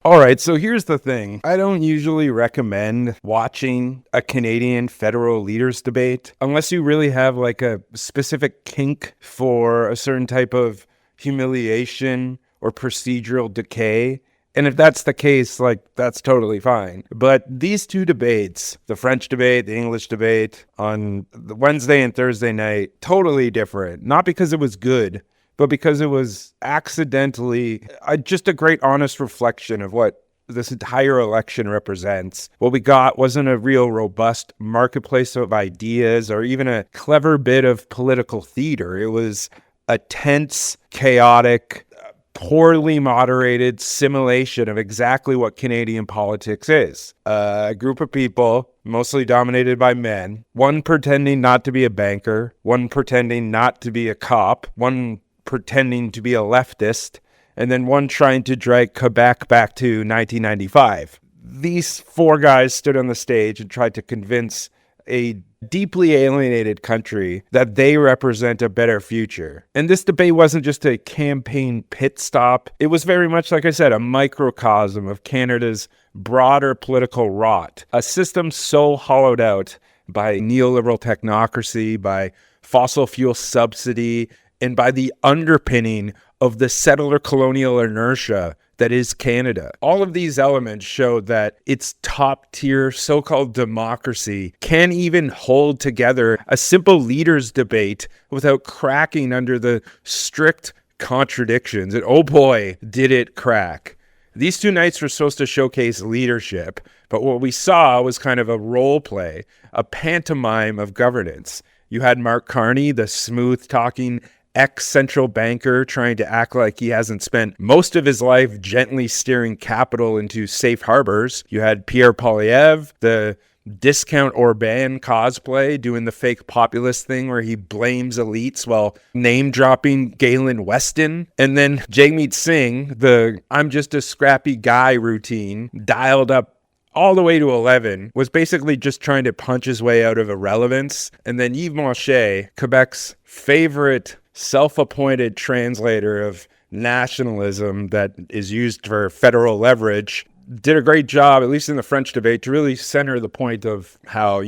All right, so here's the thing. I don't usually recommend watching a Canadian federal leaders debate unless you really have like a specific kink for a certain type of humiliation or procedural decay. And if that's the case, like, that's totally fine. But these two debates, the French debate, the English debate on the Wednesday and Thursday night, totally different. Not because it was good, but because it was accidentally just a great honest reflection of what this entire election represents. What we got wasn't a real robust marketplace of ideas or even a clever bit of political theater. It was a tense, chaotic, poorly moderated simulation of exactly what Canadian politics is. A group of people, mostly dominated by men, one pretending not to be a banker, one pretending not to be a cop, one pretending to be a leftist, and then one trying to drag Quebec back to 1995. These four guys stood on the stage and tried to convince a deeply alienated country that they represent a better future. And this debate wasn't just a campaign pit stop. It was very much, like I said, a microcosm of Canada's broader political rot, a system so hollowed out by neoliberal technocracy, by fossil fuel subsidy, and by the underpinning of the settler colonial inertia that is Canada. All of these elements show that its top-tier so-called democracy can even hold together a simple leaders debate without cracking under the strict contradictions. And oh boy, did it crack. These two nights were supposed to showcase leadership, but what we saw was kind of a role play, a pantomime of governance. You had Mark Carney, the smooth-talking ex-central banker, trying to act like he hasn't spent most of his life gently steering capital into safe harbors. You had Pierre Poilievre, the discount Orban cosplay, doing the fake populist thing where he blames elites while name-dropping Galen Weston. And then Jagmeet Singh, the I'm just a scrappy guy routine, dialed up all the way to 11, was basically just trying to punch his way out of irrelevance. And then Yves Monché, Quebec's favorite self-appointed translator of nationalism that is used for federal leverage, did a great job, at least in the French debate, to really center the point of how,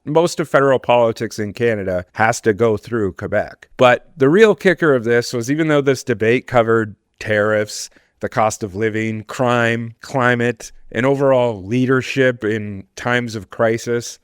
most of federal politics in Canada has to go through Quebec. But the real kicker of this was, even though this debate covered tariffs, the cost of living, crime, climate, and overall leadership in times of crisis,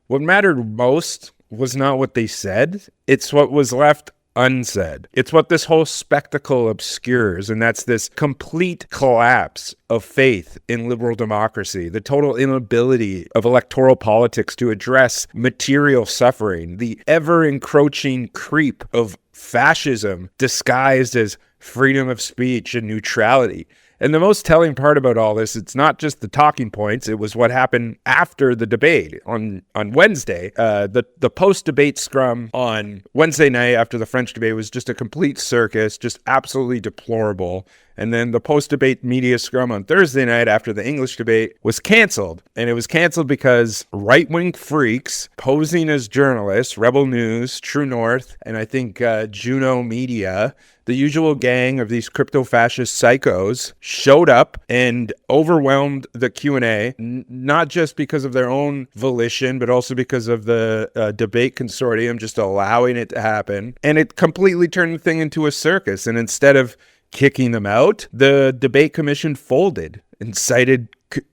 what mattered most was not what they said, it's what was left unsaid. It's what this whole spectacle obscures, and that's this complete collapse of faith in liberal democracy, the total inability of electoral politics to address material suffering, the ever-encroaching creep of fascism disguised as freedom of speech and neutrality. And the most telling part about all this, it's not just the talking points, it was what happened after the debate on Wednesday. The post-debate scrum on Wednesday night after the French debate was just a complete circus, just absolutely deplorable. And then the post-debate media scrum on Thursday night after the English debate was canceled. And it was canceled because right-wing freaks posing as journalists, Rebel News, True North, and I think Juno Media, the usual gang of these crypto-fascist psychos, showed up and overwhelmed the Q&A, not just because of their own volition, but also because of the debate consortium just allowing it to happen. And it completely turned the thing into a circus. And instead of kicking them out, the debate commission folded and cited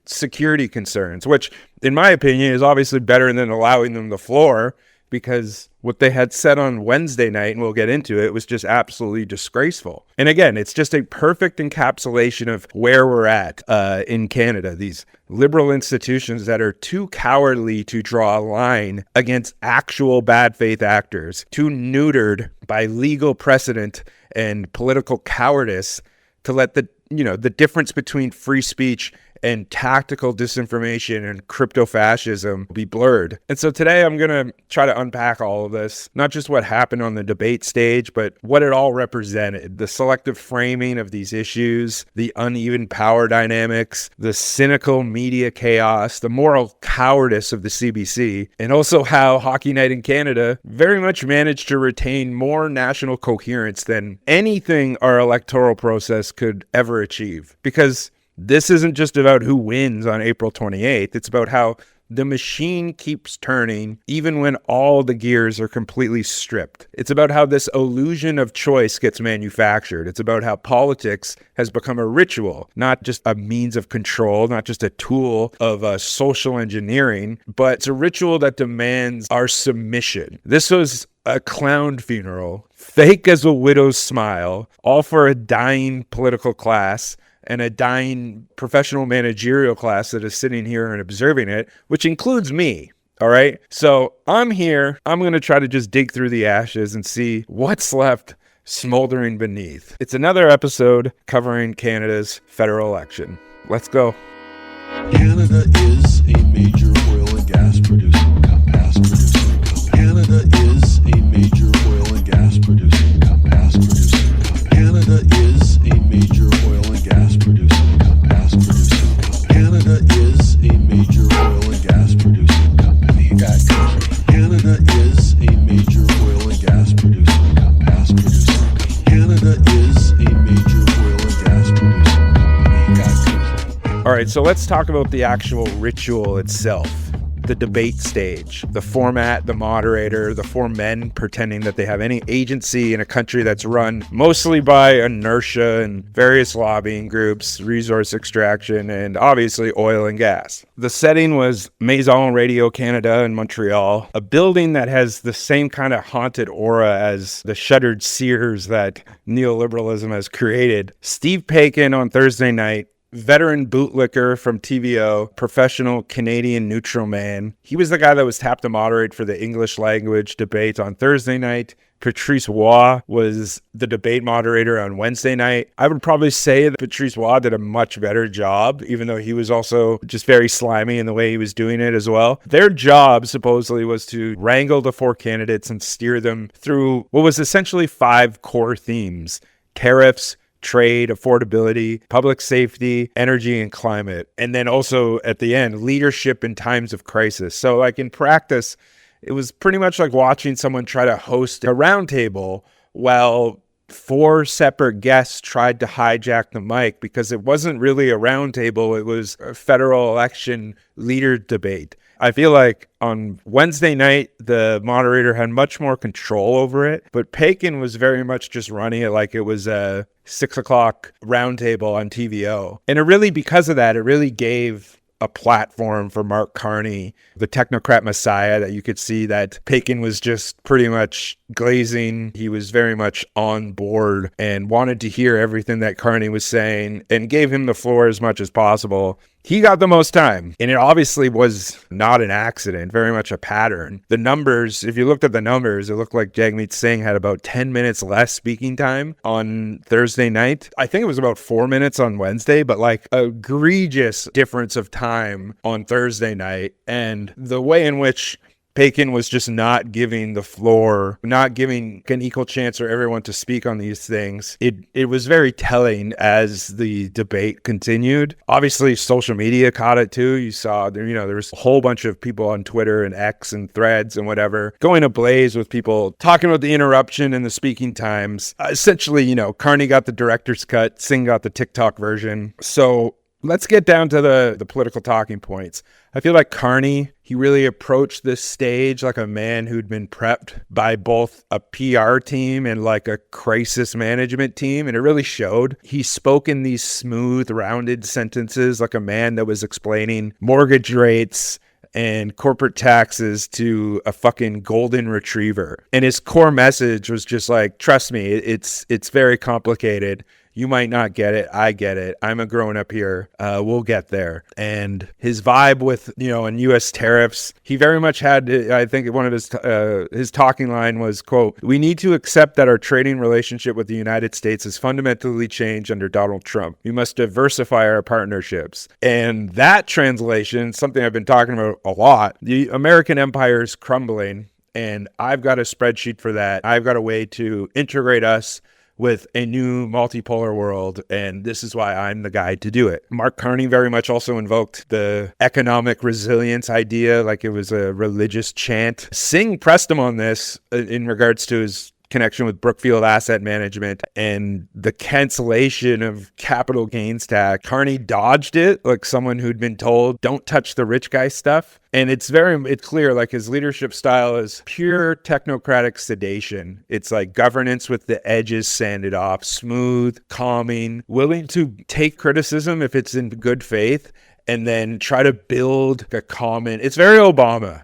security concerns, which, in my opinion, is obviously better than allowing them the floor, because what they had said on Wednesday night, and we'll get into it, was just absolutely disgraceful. And again, it's just a perfect encapsulation of where we're at in Canada. These liberal institutions that are too cowardly to draw a line against actual bad faith actors, too neutered by legal precedent and political cowardice to let the difference between free speech and tactical disinformation and crypto-fascism be blurred. And so today I'm going to try to unpack all of this, not just what happened on the debate stage, but what it all represented, the selective framing of these issues, the uneven power dynamics, the cynical media chaos, the moral cowardice of the CBC, and also how Hockey Night in Canada very much managed to retain more national coherence than anything our electoral process could ever achieve. Because This isn't just about who wins on April 28th. It's about how the machine keeps turning even when all the gears are completely stripped. It's about how this illusion of choice gets manufactured. It's about how politics has become a ritual, not just a means of control, not just a tool of social engineering, but it's a ritual that demands our submission. This was a clown funeral, fake as a widow's smile, all for a dying political class and a dying professional managerial class that is sitting here and observing it, which includes me. All right. So I'm here. I'm going to try to just dig through the ashes and see what's left smoldering beneath. It's another episode covering Canada's federal election. Let's go. Canada is a major oil and gas producing country. Canada is a major oil and gas producing country. Canada is a major oil and gas producing country. Canada is a major oil and gas producing company. Canada is a major oil and gas producing country. Canada is a major oil and gas producing company. All right, so let's talk about the actual ritual itself. The debate stage, the format, the moderator, the four men pretending that they have any agency in a country that's run mostly by inertia and various lobbying groups, resource extraction, and obviously oil and gas. The setting was Maison Radio Canada in Montreal, a building that has the same kind of haunted aura as the shuttered Sears that neoliberalism has created. Steve Paikin on Thursday night, veteran bootlicker from TVO, professional Canadian neutral man. He was the guy that was tapped to moderate for the English language debate on Thursday night. Patrice Waugh was the debate moderator on Wednesday night. I would probably say that Patrice Waugh did a much better job, even though he was also just very slimy in the way he was doing it as well. Their job supposedly was to wrangle the four candidates and steer them through what was essentially 5 core themes: tariffs, trade, affordability, public safety, energy, and climate. And then also at the end, leadership in times of crisis. So like in practice, it was pretty much like watching someone try to host a roundtable while 4 separate guests tried to hijack the mic, because it wasn't really a roundtable. It was a federal election leader debate. I feel like on Wednesday night, the moderator had much more control over it, but Paikin was very much just running it like it was a 6 o'clock roundtable on TVO. And it really, because of that, it really gave a platform for Mark Carney, the technocrat messiah, that you could see that Paikin was just pretty much glazing. He was very much on board and wanted to hear everything that Carney was saying and gave him the floor as much as possible. He got the most time, and it obviously was not an accident, very much a pattern. The numbers, if you looked at the numbers, it looked like Jagmeet Singh had about 10 minutes less speaking time on Thursday night. I think it was about 4 minutes on Wednesday, but like egregious difference of time on Thursday night. And the way in which Paikin was just not giving the floor, not giving an equal chance for everyone to speak on these things. It was very telling as the debate continued. Obviously, social media caught it too. You saw there was a whole bunch of people on Twitter and X and Threads and whatever going ablaze with people talking about the interruption and the speaking times. Essentially, Carney got the director's cut, Singh got the TikTok version. So let's get down to the political talking points. I feel like Carney, he really approached this stage like a man who'd been prepped by both a PR team and like a crisis management team, and it really showed. He spoke in these smooth, rounded sentences like a man that was explaining mortgage rates and corporate taxes to a fucking golden retriever. And his core message was just like, trust me, it's very complicated. You might not get it. I get it. I'm a grown up here. We'll get there. And his vibe with, and U.S. tariffs, he very much had, I think one of his talking line was, quote, "We need to accept that our trading relationship with the United States has fundamentally changed under Donald Trump. We must diversify our partnerships." And that translation, something I've been talking about a lot, the American empire is crumbling, and I've got a spreadsheet for that. I've got a way to integrate us with a new multipolar world, and this is why I'm the guy to do it. Mark Carney very much also invoked the economic resilience idea like it was a religious chant. Singh pressed him on this in regards to his connection with Brookfield Asset Management and the cancellation of capital gains tax. Carney dodged it like someone who'd been told, don't touch the rich guy stuff. And it's clear, like his leadership style is pure technocratic sedation. It's like governance with the edges sanded off, smooth, calming, willing to take criticism if it's in good faith, and then try to build a common. It's very Obama.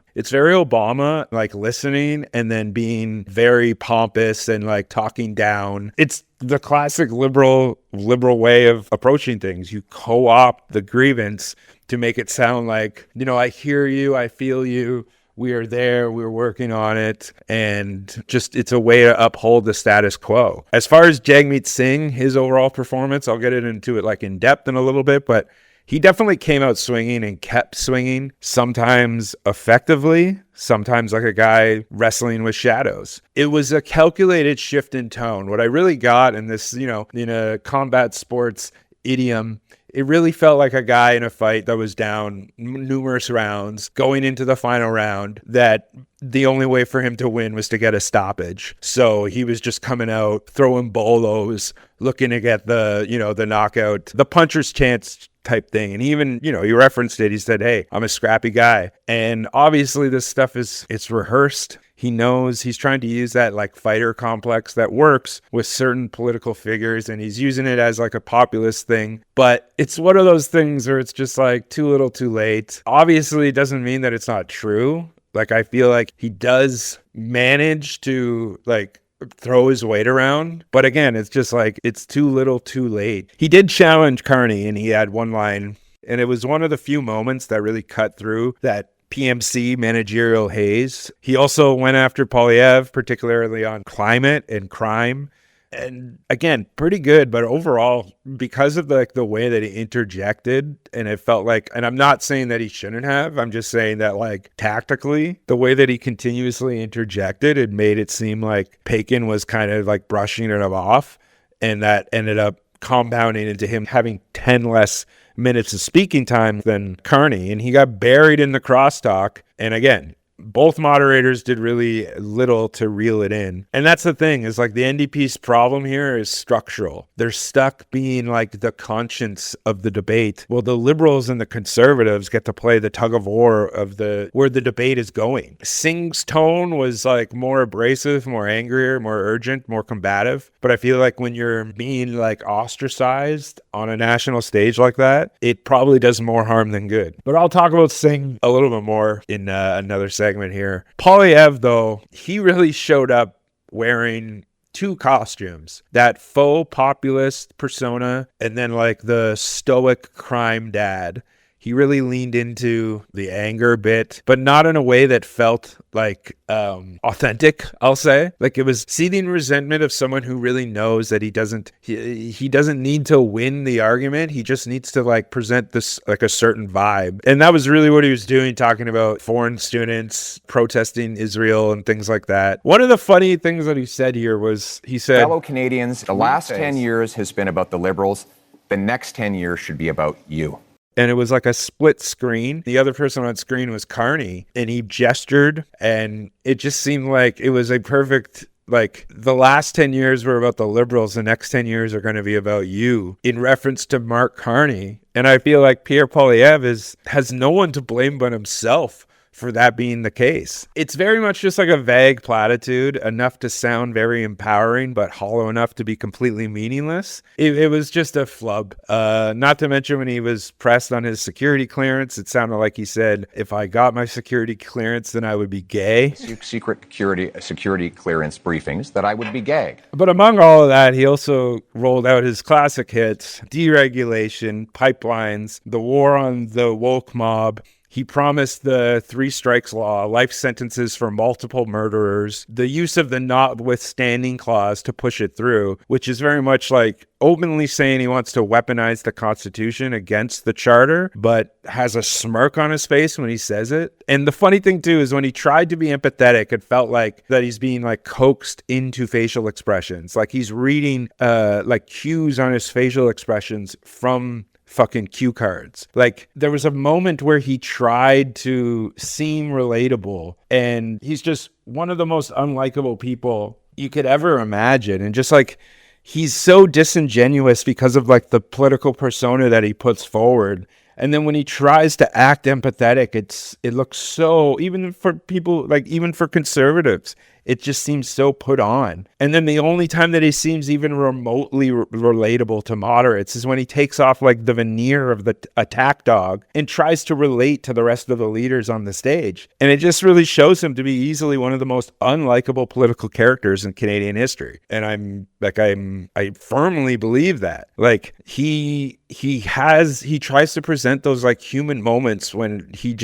Like listening and then being very pompous and like talking down. It's the classic liberal way of approaching things. You co-opt the grievance to make it sound like, I hear you, I feel you, we are there, we're working on it, and just it's a way to uphold the status quo. As far as Jagmeet Singh, his overall performance, I'll get into it like in depth in a little bit, but he definitely came out swinging and kept swinging, sometimes effectively, sometimes like a guy wrestling with shadows. It was a calculated shift in tone. What I really got in this, in a combat sports idiom, it really felt like a guy in a fight that was down numerous rounds, going into the final round, that the only way for him to win was to get a stoppage. So he was just coming out, throwing bolos, looking to get the knockout, the puncher's chance type thing. And even, he referenced it. He said, hey, I'm a scrappy guy. And obviously this stuff it's rehearsed. He knows he's trying to use that like fighter complex that works with certain political figures, and he's using it as like a populist thing. But it's one of those things where it's just like too little too late. Obviously, it doesn't mean that it's not true. Like, I feel like he does manage to like throw his weight around. But again, it's just like it's too little too late. He did challenge Carney, and he had one line, and it was one of the few moments that really cut through that PMC managerial haze. He also went after Polyev, particularly on climate and crime. And again, pretty good, but overall, because of the way that he interjected, and it felt like, and I'm not saying that he shouldn't have, I'm just saying that like tactically, the way that he continuously interjected, it made it seem like Pakin was kind of like brushing it off, and that ended up compounding into him having 10 less minutes of speaking time than Carney, and he got buried in the crosstalk. And again, both moderators did really little to reel it in. And that's the thing, is like the NDP's problem here is structural. They're stuck being like the conscience of the debate. Well, the liberals and the conservatives get to play the tug of war of where the debate is going. Singh's tone was like more abrasive, more angrier, more urgent, more combative. But I feel like when you're being like ostracized on a national stage like that, it probably does more harm than good. But I'll talk about Singh a little bit more in another segment here. Polyev, though, he really showed up wearing two costumes, that faux populist persona and then like the stoic crime dad. He really leaned into the anger bit, but not in a way that felt like authentic, I'll say. Like it was seething resentment of someone who really knows that he doesn't need to win the argument. He just needs to like present this like a certain vibe. And that was really what he was doing, talking about foreign students protesting Israel and things like that. One of the funny things that he said here was, he said, fellow Canadians, the last 10 years has been about the Liberals. The next 10 years should be about you. And it was like a split screen. The other person on screen was Carney, and he gestured, and it just seemed like it was a perfect, like, the last 10 years were about the Liberals, the next 10 years are going to be about you, in reference to Mark Carney. And I feel like Pierre Poilievre has no one to blame but himself for that being the case. It's very much just like a vague platitude, enough to sound very empowering, but hollow enough to be completely meaningless. It was just a flub. Not to mention when he was pressed on his security clearance, it sounded like he said, if I got my security clearance, then I would be gay. Secret security clearance briefings that I would be gagged. But among all of that, he also rolled out his classic hits: deregulation, pipelines, the war on the woke mob. He promised the 3 strikes law, life sentences for multiple murderers, the use of the notwithstanding clause to push it through, which is very much like openly saying he wants to weaponize the Constitution against the Charter, but has a smirk on his face when he says it. And the funny thing too is when he tried to be empathetic, it felt like that he's being like coaxed into facial expressions. Like he's reading like cues on his facial expressions from fucking cue cards. Like there was a moment where he tried to seem relatable, and he's just one of the most unlikable people you could ever imagine. And just like, he's so disingenuous because of like the political persona that he puts forward. And then when he tries to act empathetic, it looks so, even for people, like even for conservatives, it just seems so put on. And then the only time that he seems even remotely relatable to moderates is when he takes off like the veneer of the attack dog and tries to relate to the rest of the leaders on the stage. And it just really shows him to be easily one of the most unlikable political characters in Canadian history. And I firmly believe that. Like he tries to present those like human moments when he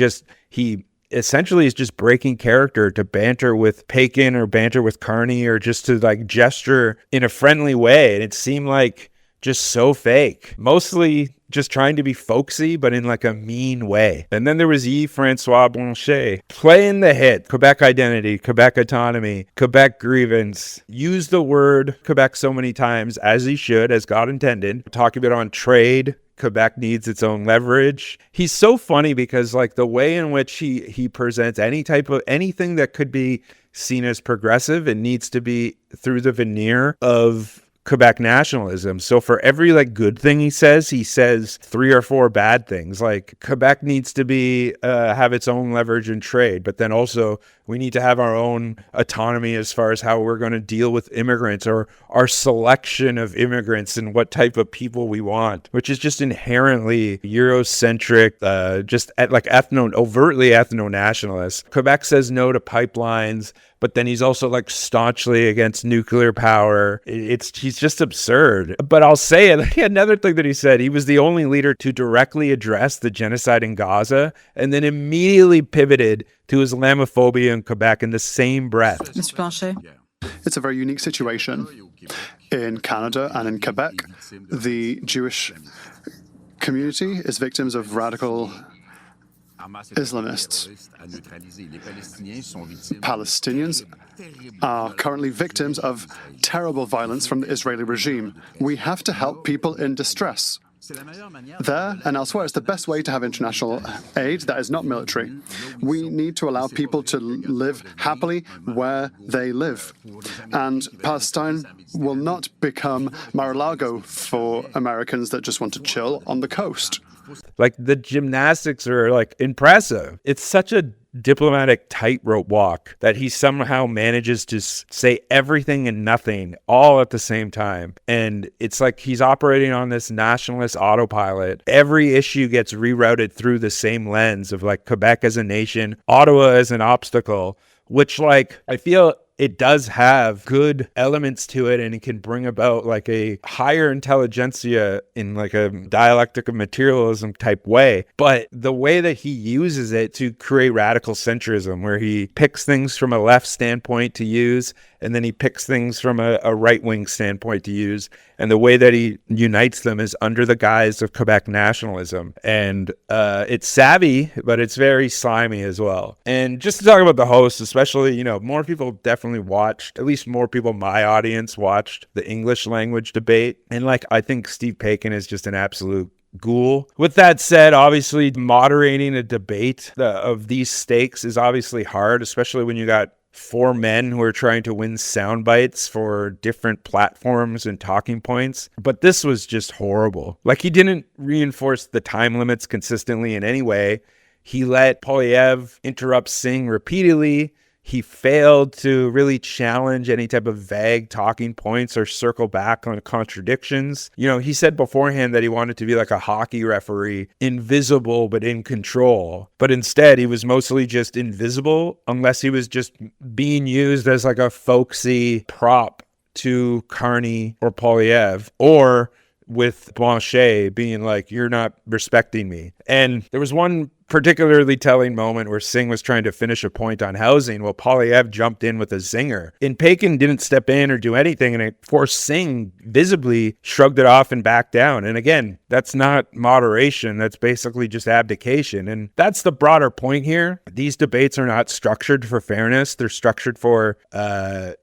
essentially is just breaking character to banter with Pakin or banter with Carney or just to like gesture in a friendly way. And it seemed like just so fake, mostly just trying to be folksy, but in like a mean way. And then there was Francois Blanchet playing the hit, Quebec identity, Quebec autonomy, Quebec grievance, used the word Quebec so many times as he should, as God intended, talking about on trade, Quebec needs its own leverage. He's so funny because like the way in which he presents anything that could be seen as progressive, it needs to be through the veneer of Quebec nationalism. So for every like good thing he says 3 or 4 bad things. Like Quebec needs to be have its own leverage in trade, but then also we need to have our own autonomy as far as how we're going to deal with immigrants or our selection of immigrants and what type of people we want, which is just inherently Eurocentric, overtly ethno-nationalist. Quebec says no to pipelines, but then he's also like staunchly against nuclear power. He's just absurd. But I'll say it, another thing that he said, he was the only leader to directly address the genocide in Gaza and then immediately pivoted to Islamophobia in Quebec in the same breath. Mr. Blanchet? It's a very unique situation. In Canada and in Quebec, the Jewish community is victims of radical Islamists. Palestinians are currently victims of terrible violence from the Israeli regime. We have to help people in distress. There and elsewhere, it's the best way to have international aid that is not military. We need to allow people to live happily where they live. And Palestine will not become Mar-a-Lago for Americans that just want to chill on the coast. Like the gymnastics are like impressive. It's such a diplomatic tightrope walk that he somehow manages to say everything and nothing all at the same time. And it's like he's operating on this nationalist autopilot. Every issue gets rerouted through the same lens of like Quebec as a nation, Ottawa as an obstacle, which like I feel it does have good elements to it, and it can bring about like a higher intelligentsia in like a dialectic of materialism type way. But the way that he uses it to create radical centrism, where he picks things from a left standpoint to use, and then he picks things from a right-wing standpoint to use, and the way that he unites them is under the guise of Quebec nationalism. And it's savvy, but it's very slimy as well. And just to talk about the host, especially, more people definitely watched, at least more people my audience watched the English language debate. And like, I think Steve Pakin is just an absolute ghoul. With that said, obviously moderating a debate of these stakes is obviously hard, especially when you got 4 men who are trying to win sound bites for different platforms and talking points. But this was just horrible. Like, he didn't reinforce the time limits consistently in any way. He let Poilievre interrupt Singh repeatedly. He failed to really challenge any type of vague talking points or circle back on contradictions. He said beforehand that he wanted to be like a hockey referee, invisible but in control. But instead, he was mostly just invisible unless he was just being used as like a folksy prop to Carney or Poilievre, or with Blanchet being like, you're not respecting me. And there was one particularly telling moment where Singh was trying to finish a point on housing while Poilievre jumped in with a zinger. And Pakin didn't step in or do anything, and it forced Singh visibly shrugged it off and backed down. And again, that's not moderation. That's basically just abdication. And that's the broader point here. These debates are not structured for fairness. They're structured for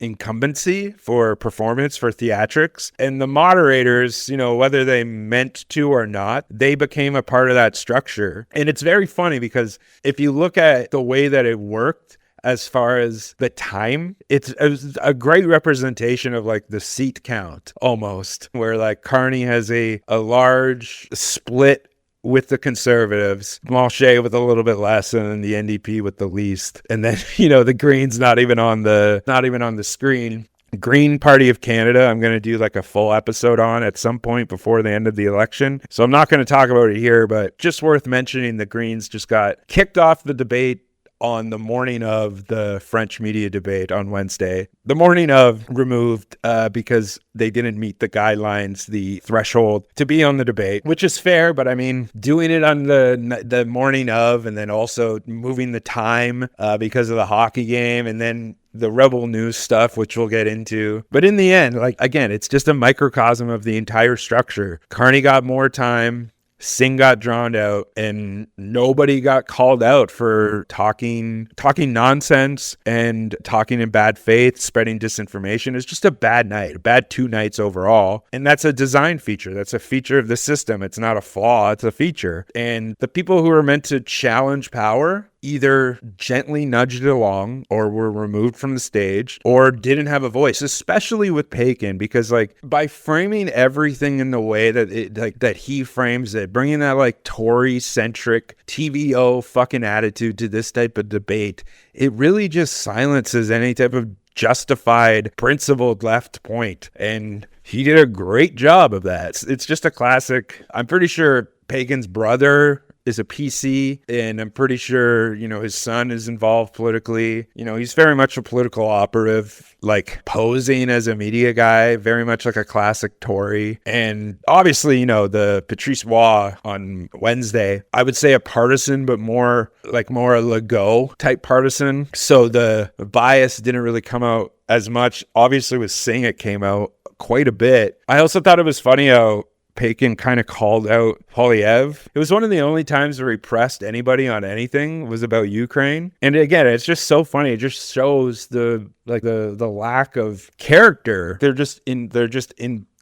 incumbency, for performance, for theatrics. And the moderators, whether they meant to or not, they became a part of that structure. And it's very funny because if you look at the way that it worked as far as the time. It's a great representation of like the seat count almost, where like Carney has a large split with the Conservatives, Blanchet with a little bit less, and then the NDP with the least. And then, the Greens not even on the screen. Green Party of Canada, I'm going to do like a full episode on at some point before the end of the election. So I'm not going to talk about it here, but just worth mentioning, the Greens just got kicked off the debate on the morning of the French media debate on Wednesday. The morning of, removed because they didn't meet the guidelines, the threshold to be on the debate, which is fair. But I mean, doing it on the morning of, and then also moving the time because of the hockey game, and then the Rebel News stuff, which we'll get into. But in the end, like, again, it's just a microcosm of the entire structure. Carney got more time. Singh got drowned out, and nobody got called out for talking nonsense and talking in bad faith, spreading disinformation. It's just a bad night, a bad 2 nights overall. And that's a design feature. That's a feature of the system. It's not a flaw. It's a feature. And the people who are meant to challenge power either gently nudged it along or were removed from the stage or didn't have a voice, especially with Pakin, because like by framing everything in the way that he frames it, bringing that like Tory centric TVO fucking attitude to this type of debate, it really just silences any type of justified, principled left point. And he did a great job of that. It's just a classic. I'm pretty sure Pakin's brother is a PC, and I'm pretty sure, his son is involved politically. He's very much a political operative, like posing as a media guy, very much like a classic Tory. And obviously, the Patrice Waugh on Wednesday, I would say a partisan, but more a Legault type partisan. So the bias didn't really come out as much. Obviously with Singh, it came out quite a bit. I also thought it was funny how Pakin kind of called out Polyev. It was one of the only times where he pressed anybody on anything was about Ukraine. And again, it's just so funny. It just shows the lack of character. They're just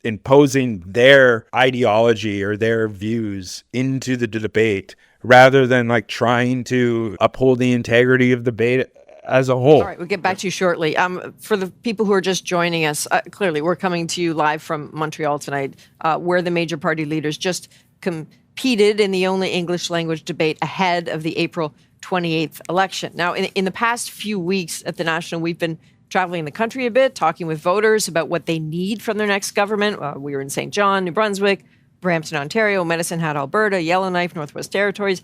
imposing their ideology or their views into the debate rather than like trying to uphold the integrity of the debate as a whole. All right, we'll get back to you shortly. For the people who are just joining us, clearly we're coming to you live from Montreal tonight, where the major party leaders just competed in the only English language debate ahead of the April 28th election. Now, in the past few weeks at the National, we've been traveling the country a bit, talking with voters about what they need from their next government. We were in St. John, New Brunswick, Brampton, Ontario, Medicine Hat, Alberta, Yellowknife, Northwest Territories.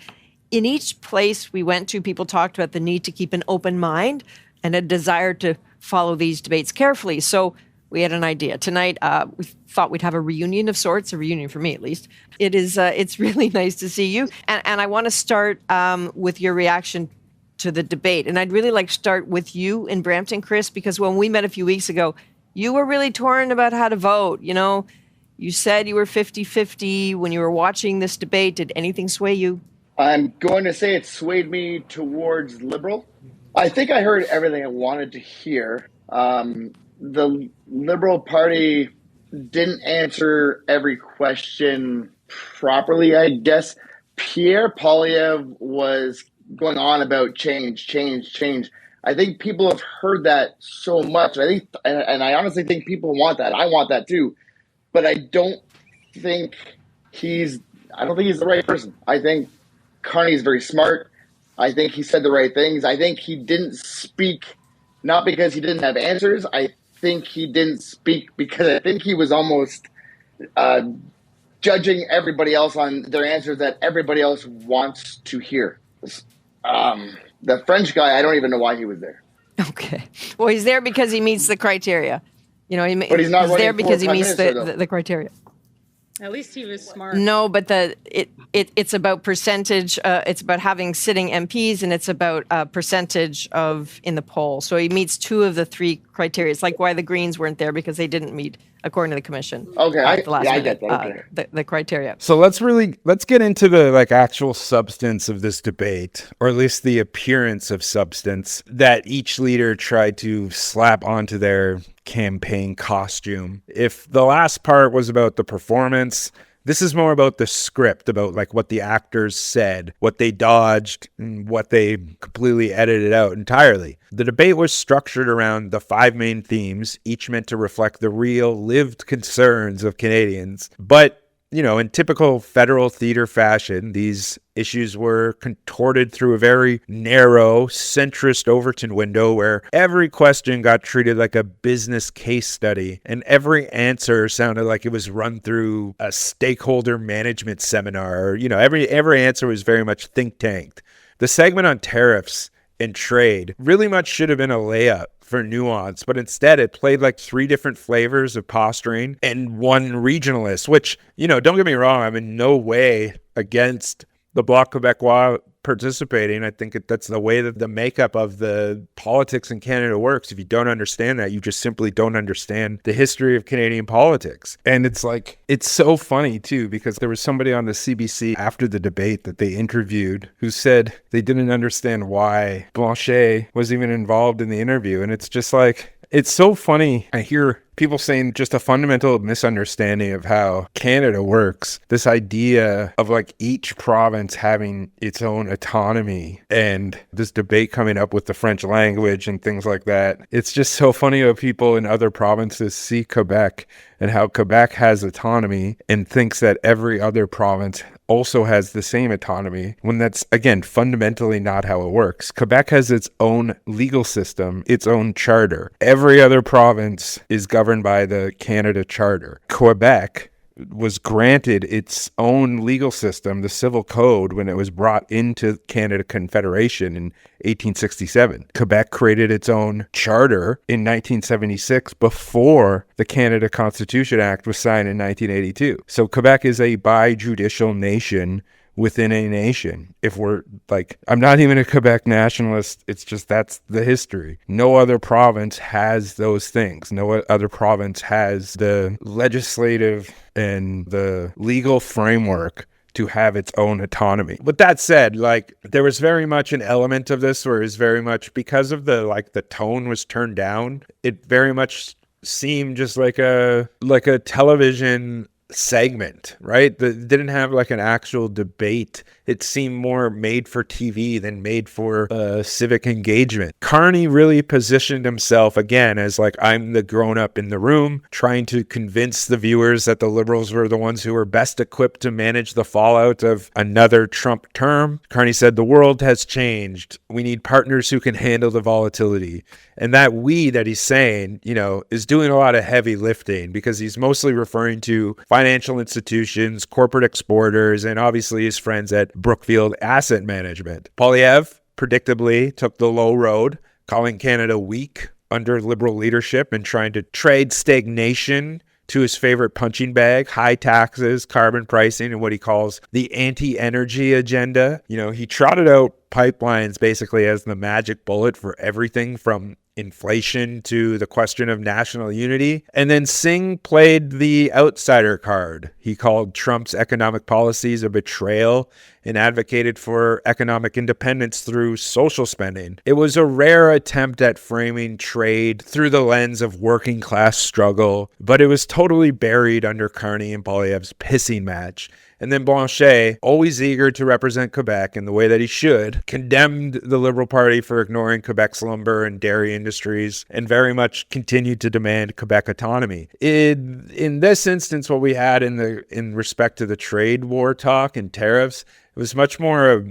In each place we went to, people talked about the need to keep an open mind and a desire to follow these debates carefully. So we had an idea. Tonight, we thought we'd have a reunion of sorts, a reunion for me at least. It's really nice to see you. And I want to start with your reaction to the debate. And I'd really like to start with you in Brampton, Chris, because when we met a few weeks ago, you were really torn about how to vote. You said you were 50-50 when you were watching this debate. Did anything sway you? I'm going to say it swayed me towards liberal. I think I heard everything I wanted to hear. The Liberal Party didn't answer every question properly, I guess. Pierre Poilievre was going on about change. I think people have heard that so much. I honestly think people want that. I want that too. But I don't think he's the right person. I think Carney is very smart. I think he said the right things. I think he didn't speak not because he didn't have answers. I think he didn't speak because I think he was almost judging everybody else on their answers that everybody else wants to hear. The French guy, I don't even know why he was there. Okay. Well, he's there because he meets the criteria. But he's not there because he meets the criteria. At least he was smart. No, but it's about percentage. It's about having sitting MPs, and it's about percentage of in the poll. So he meets 2 of the 3 criteria. It's like why the Greens weren't there, because they didn't meet, according to the commission. Okay, I get that. Okay. The criteria. So let's get into the actual substance of this debate, or at least the appearance of substance that each leader tried to slap onto their campaign costume. If the last part was about the performance, This is more about the script, about like what the actors said, what they dodged, and what they completely edited out entirely. The debate was structured around the 5 main themes, each meant to reflect the real lived concerns of Canadians. But in typical federal theater fashion, these issues were contorted through a very narrow, centrist Overton window where every question got treated like a business case study, and every answer sounded like it was run through a stakeholder management seminar. Every answer was very much think tanked. The segment on tariffs and trade really much should have been a layup for nuance, but instead it played like 3 different flavors of posturing and one regionalist, which, don't get me wrong, I'm in no way against the Bloc Québécois participating. I think that's the way that the makeup of the politics in Canada works. If you don't understand that, you just simply don't understand the history of Canadian politics. And it's so funny too, because there was somebody on the CBC after the debate that they interviewed who said they didn't understand why Blanchet was even involved in the interview. And it's just like, it's so funny. I hear people saying just a fundamental misunderstanding of how Canada works. This idea of like each province having its own autonomy and this debate coming up with the French language and things like that. It's just so funny how people in other provinces see Quebec and how Quebec has autonomy and thinks that every other province also has the same autonomy, when that's, again, fundamentally not how it works. Quebec has its own legal system, its own charter. Every other province is governed by the Canada Charter. Quebec was granted its own legal system, the Civil Code, when it was brought into Canada Confederation in 1867. Quebec created its own charter in 1976 before the Canada Constitution Act was signed in 1982. So Quebec is a bijudicial nation within a nation. If we're like, I'm not even a Quebec nationalist. It's just, that's the history. No other province has those things. No other province has the legislative and the legal framework to have its own autonomy. With that said, like, there was very much an element of this where it was very much, because of the tone was turned down, it very much seemed just like a television segment, right? That didn't have like an actual debate. It seemed more made for TV than made for civic engagement. Carney really positioned himself again as like, I'm the grown-up in the room, trying to convince the viewers that the Liberals were the ones who were best equipped to manage the fallout of another Trump term. Carney said, the world has changed. We need partners who can handle the volatility. And that we that he's saying, is doing a lot of heavy lifting, because he's mostly referring to financial institutions, corporate exporters, and obviously his friends at Brookfield Asset Management. Poilievre predictably took the low road, calling Canada weak under Liberal leadership and trying to trade stagnation to his favorite punching bag, high taxes, carbon pricing, and what he calls the anti-energy agenda. He trotted out pipelines basically as the magic bullet for everything from inflation to the question of national unity. And then Singh played the outsider card. He called Trump's economic policies a betrayal and advocated for economic independence through social spending. It was a rare attempt at framing trade through the lens of working class struggle, but it was totally buried under Carney and Poilievre's pissing match. And then Blanchet, always eager to represent Quebec in the way that he should, condemned the Liberal Party for ignoring Quebec's lumber and dairy industries and very much continued to demand Quebec autonomy. In this instance, what we had in respect to the trade war talk and tariffs, it was much more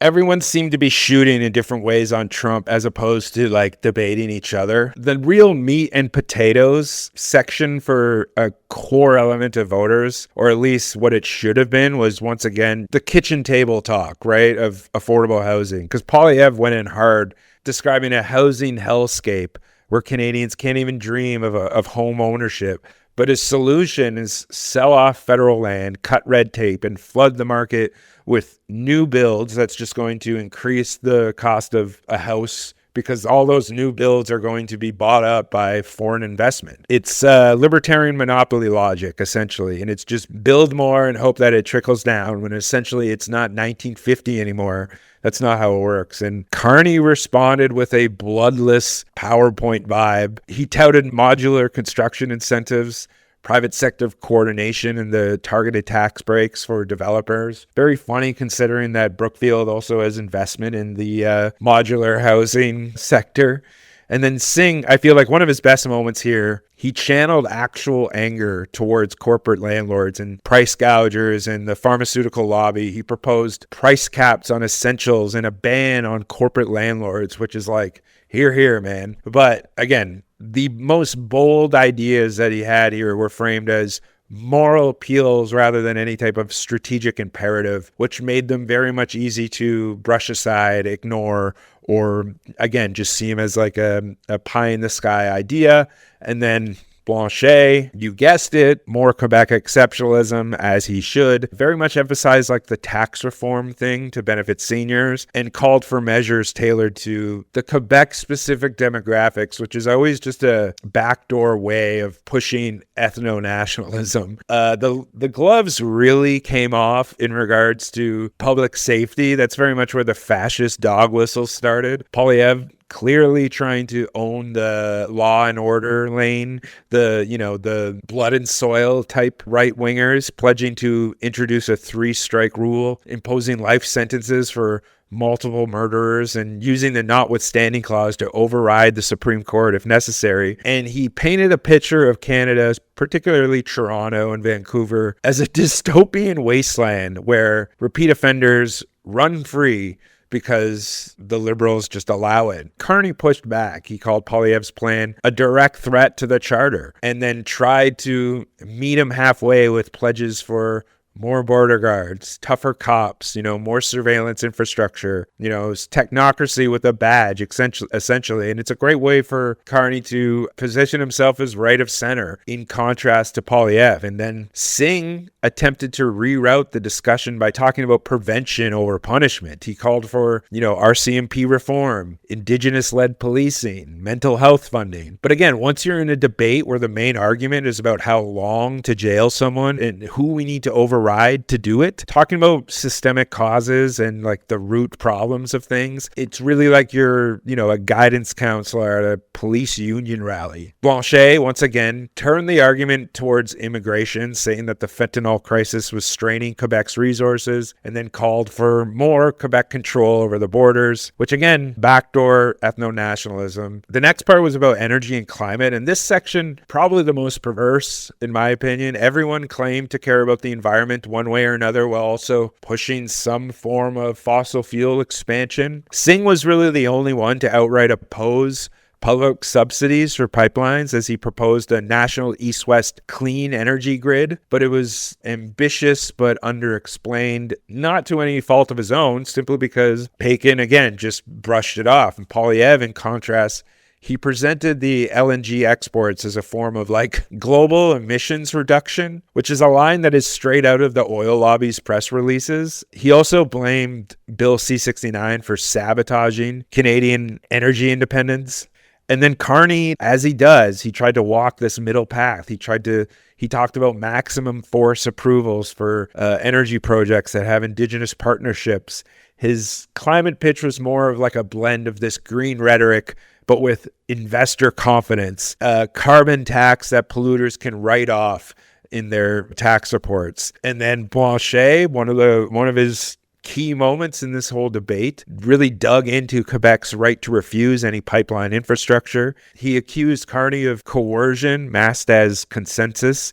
everyone seemed to be shooting in different ways on Trump as opposed to like debating each other. The real meat and potatoes section for a core element of voters, or at least what it should have been, was once again the kitchen table talk, right, of affordable housing. Because Poilievre went in hard describing a housing hellscape where Canadians can't even dream of home ownership. But his solution is sell off federal land, cut red tape, and flood the market with new builds. That's just going to increase the cost of a house, because all those new builds are going to be bought up by foreign investment. It's libertarian monopoly logic, essentially, and it's just build more and hope that it trickles down, when essentially it's not 1950 anymore. That's not how it works. And Carney responded with a bloodless PowerPoint vibe. He touted modular construction incentives, private sector coordination and the targeted tax breaks for developers. Very funny considering that Brookfield also has investment in the modular housing sector. And then Singh, I feel like one of his best moments here, he channeled actual anger towards corporate landlords and price gougers and the pharmaceutical lobby. He proposed price caps on essentials and a ban on corporate landlords, which is like, here, man. But again, the most bold ideas that he had here were framed as moral appeals rather than any type of strategic imperative, which made them very much easy to brush aside, ignore, or again, just see him as like a pie in the sky idea. And then Blanchet, you guessed it, more Quebec exceptionalism, as he should, very much emphasized like the tax reform thing to benefit seniors and called for measures tailored to the Quebec specific demographics, which is always just a backdoor way of pushing ethno-nationalism. The gloves really came off in regards to public safety. That's very much where the fascist dog whistle started. Polyev clearly trying to own the law and order lane, the blood and soil type right wingers, pledging to introduce a 3-strike rule, imposing life sentences for multiple murderers, and using the notwithstanding clause to override the Supreme Court if necessary. And he painted a picture of Canada, particularly Toronto and Vancouver, as a dystopian wasteland where repeat offenders run free because the Liberals just allow it. Carney pushed back. He called Poilievre's plan a direct threat to the Charter and then tried to meet him halfway with pledges for more border guards, tougher cops, more surveillance infrastructure, technocracy with a badge, essentially. And it's a great way for Carney to position himself as right of center in contrast to Poilievre. And then Singh attempted to reroute the discussion by talking about prevention over punishment. He called for, RCMP reform, indigenous-led policing, mental health funding. But again, once you're in a debate where the main argument is about how long to jail someone and who we need to override to do it, talking about systemic causes and like the root problems of things, it's really like you're, a guidance counselor at a police union rally. Blanchet, once again, turned the argument towards immigration, saying that the fentanyl crisis was straining Quebec's resources, and then called for more Quebec control over the borders, which again, backdoor ethno-nationalism. The next part was about energy and climate, and this section, probably the most perverse, in my opinion. Everyone claimed to care about the environment one way or another while also pushing some form of fossil fuel expansion. Singh was really the only one to outright oppose public subsidies for pipelines as he proposed a national east-west clean energy grid, but it was ambitious but underexplained, not to any fault of his own, simply because Pékin, again, just brushed it off. And Poilievre, in contrast, he presented the LNG exports as a form of global emissions reduction, which is a line that is straight out of the oil lobby's press releases. He also blamed Bill C-69 for sabotaging Canadian energy independence. And then Carney, as he does, he tried to walk this middle path. He talked about maximum force approvals for energy projects that have indigenous partnerships. His climate pitch was more of like a blend of this green rhetoric, but with investor confidence, carbon tax that polluters can write off in their tax reports. And then Blanchet, one of his key moments in this whole debate, really dug into Quebec's right to refuse any pipeline infrastructure. He accused Carney of coercion masked as consensus.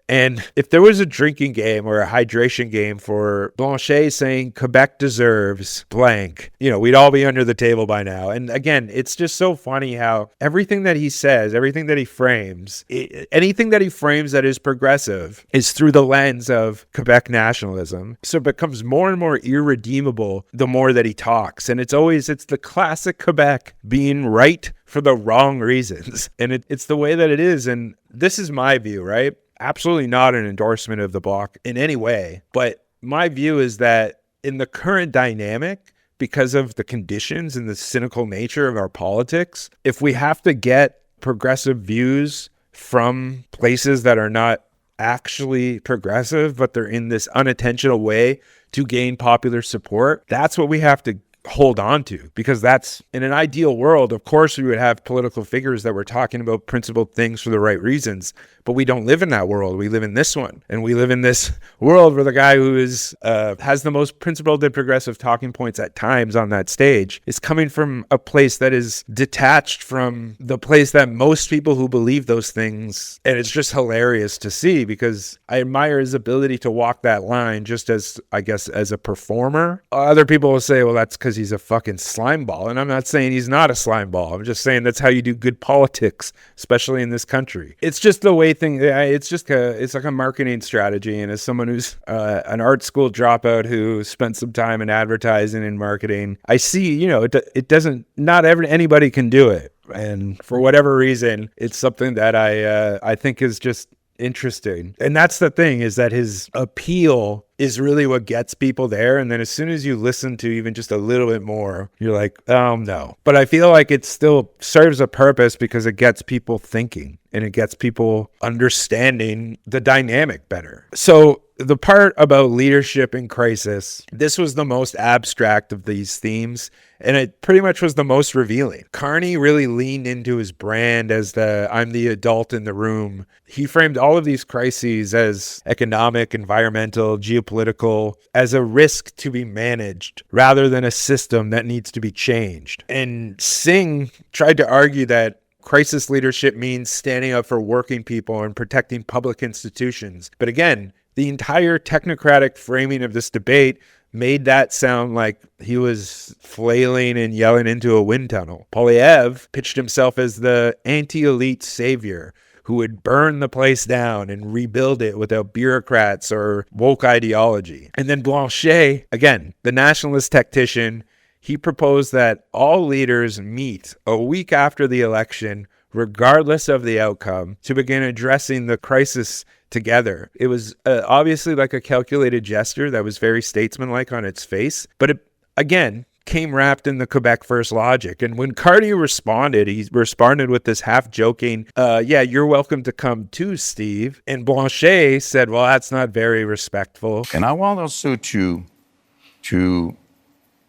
And if there was a drinking game or a hydration game for Blanchet saying Quebec deserves blank, we'd all be under the table by now. And again, it's just so funny how everything that he says, everything that he frames, anything that he frames that is progressive is through the lens of Quebec nationalism. So it becomes more and more irredeemable the more that he talks. And it's the classic Quebec being right for the wrong reasons. And it's the way that it is. And this is my view, right? Absolutely not an endorsement of the Bloc in any way. But my view is that in the current dynamic, because of the conditions and the cynical nature of our politics, if we have to get progressive views from places that are not actually progressive, but they're in this unintentional way to gain popular support, that's what we have to hold on to, because that's, in an ideal world, of course we would have political figures that were talking about principled things for the right reasons, but we don't live in that world. We live in this one, and we live in this world where the guy who is has the most principled and progressive talking points at times on that stage is coming from a place that is detached from the place that most people who believe those things, and it's just hilarious to see, because I admire his ability to walk that line just as, I guess, as a performer. Other people will say, well, that's because he's a fucking slimeball, and I'm not saying he's not a slimeball. I'm just saying that's how you do good politics, especially in this country. It's just the way it's like a marketing strategy. And as someone who's an art school dropout who spent some time in advertising and marketing, I see, it doesn't, not anybody can do it. And for whatever reason, it's something that I think is just interesting. And that's the thing, is that his appeal is really what gets people there. And then as soon as you listen to even just a little bit more, you're like, oh no. But I feel like it still serves a purpose, because it gets people thinking and it gets people understanding the dynamic better. So the part about leadership in crisis, this was the most abstract of these themes, and it pretty much was the most revealing. Carney really leaned into his brand as I'm the adult in the room. He framed all of these crises as economic, environmental, geopolitical, as a risk to be managed rather than a system that needs to be changed. And Singh tried to argue that crisis leadership means standing up for working people and protecting public institutions. But again, the entire technocratic framing of this debate made that sound like he was flailing and yelling into a wind tunnel. Polyev pitched himself as the anti-elite savior who would burn the place down and rebuild it without bureaucrats or woke ideology. And then Blanchet, again, the nationalist tactician, he proposed that all leaders meet a week after the election, regardless of the outcome, to begin addressing the crisis together. It was obviously like a calculated gesture that was very statesmanlike on its face, but it, again, came wrapped in the Quebec First logic. And when Carney responded, he responded with this half-joking, yeah, you're welcome to come too, Steve. And Blanchet said, well, that's not very respectful. And I want also to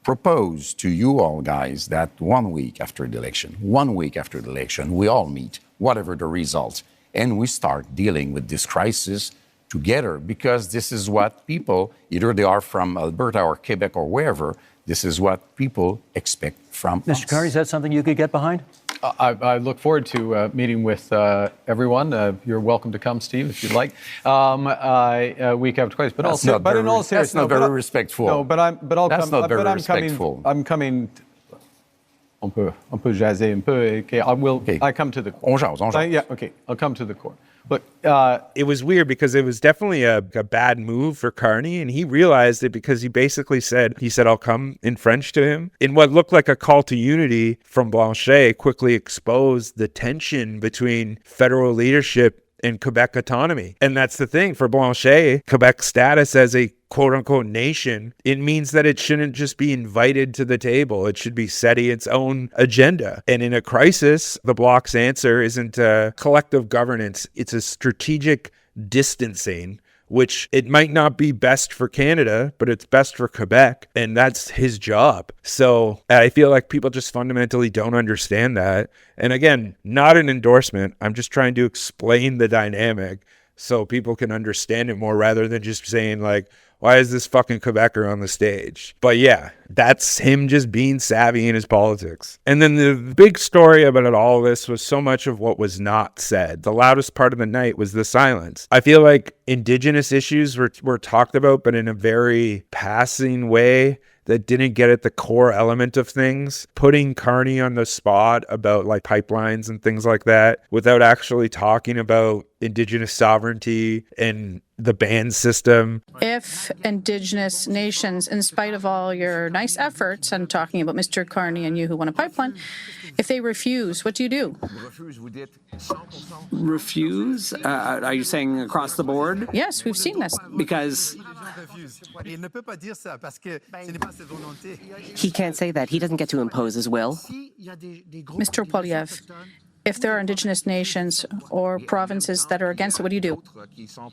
propose to you all guys that 1 week after the election, we all meet, whatever the result, and we start dealing with this crisis together, because this is what people, either they are from Alberta or Quebec or wherever, this is what people expect from us. Mr. Carney, is that something you could get behind? I look forward to meeting with everyone. You're welcome to come, Steve, if you'd like. Week after crisis, but in all seriousness, that's not very respectful. No, but I'll that's come. Not very but I'm respectful. coming. I'm coming. On peut jaser un peu. Okay, I come to the core. On jase. Yeah, okay. I'll come to the core. Look, it was weird because it was definitely a bad move for Carney, and he realized it because he basically said, I'll come in French to him. In what looked like a call to unity from Blanchet, quickly exposed the tension between federal leadership and Quebec autonomy. And that's the thing for Blanchet, Quebec's status as a quote-unquote nation, it means that it shouldn't just be invited to the table. It should be setting its own agenda. And in a crisis, the Bloc's answer isn't a collective governance. It's a strategic distancing, which it might not be best for Canada, but it's best for Quebec, and that's his job. So I feel like people just fundamentally don't understand that. And again, not an endorsement. I'm just trying to explain the dynamic so people can understand it more, rather than just saying like, why is this fucking Quebecer on the stage? But yeah, that's him just being savvy in his politics. And then the big story about all this was so much of what was not said. The loudest part of the night was the silence. I feel like Indigenous issues were talked about, but in a very passing way that didn't get at the core element of things. Putting Carney on the spot about like pipelines and things like that without actually talking about Indigenous sovereignty and the ban system. If Indigenous nations, in spite of all your nice efforts, and talking about Mr. Carney and you who want a pipeline, if they refuse, what do you do? Refuse? Are you saying across the board? Yes, we've seen this. Because he can't say that. He doesn't get to impose his will. Mr. Polyev, If there are Indigenous nations or provinces that are against it, what do you do?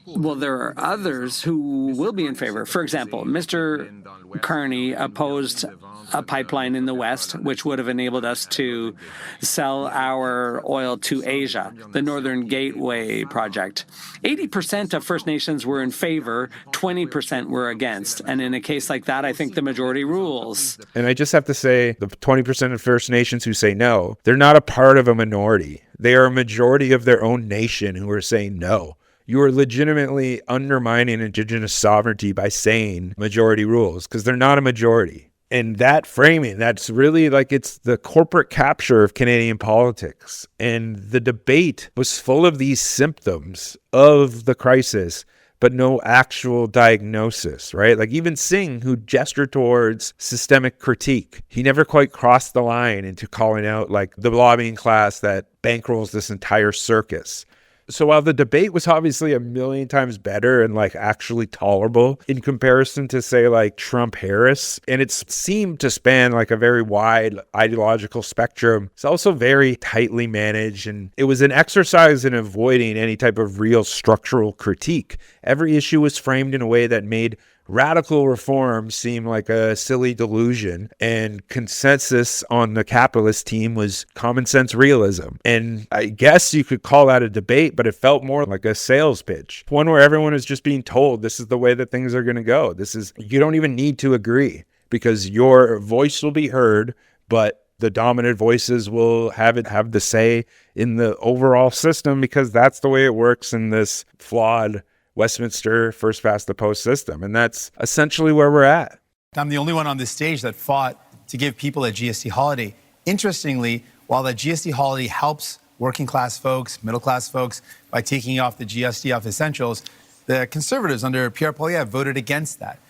Well, there are others who will be in favor. For example, Mr. Carney opposed a pipeline in the West, which would have enabled us to sell our oil to Asia, the Northern Gateway project. 80% of First Nations were in favor, 20% were against. And in a case like that, I think the majority rules. And I just have to say, the 20% of First Nations who say no, they're not a part of a minority. They are a majority of their own nation who are saying no. You are legitimately undermining Indigenous sovereignty by saying majority rules, because they're not a majority. And that framing, that's really like, it's the corporate capture of Canadian politics. And the debate was full of these symptoms of the crisis, but no actual diagnosis, right? Like even Singh, who gestured towards systemic critique, he never quite crossed the line into calling out like the lobbying class that bankrolls this entire circus. So while the debate was obviously a million times better and like actually tolerable in comparison to say like Trump-Harris, and it seemed to span like a very wide ideological spectrum, it's also very tightly managed, and it was an exercise in avoiding any type of real structural critique. Every issue was framed in a way that made radical reform seemed like a silly delusion, and consensus on the capitalist team was common sense realism. And I guess you could call that a debate, but it felt more like a sales pitch, one where everyone is just being told this is the way that things are going to go. You don't even need to agree because your voice will be heard, but the dominant voices will have the say in the overall system, because that's the way it works in this flawed Westminster first past the post system. And that's essentially where we're at. I'm the only one on this stage that fought to give people a GST holiday. Interestingly, while the GST holiday helps working class folks, middle class folks by taking off the GST off essentials, the Conservatives under Pierre Poilievre voted against that.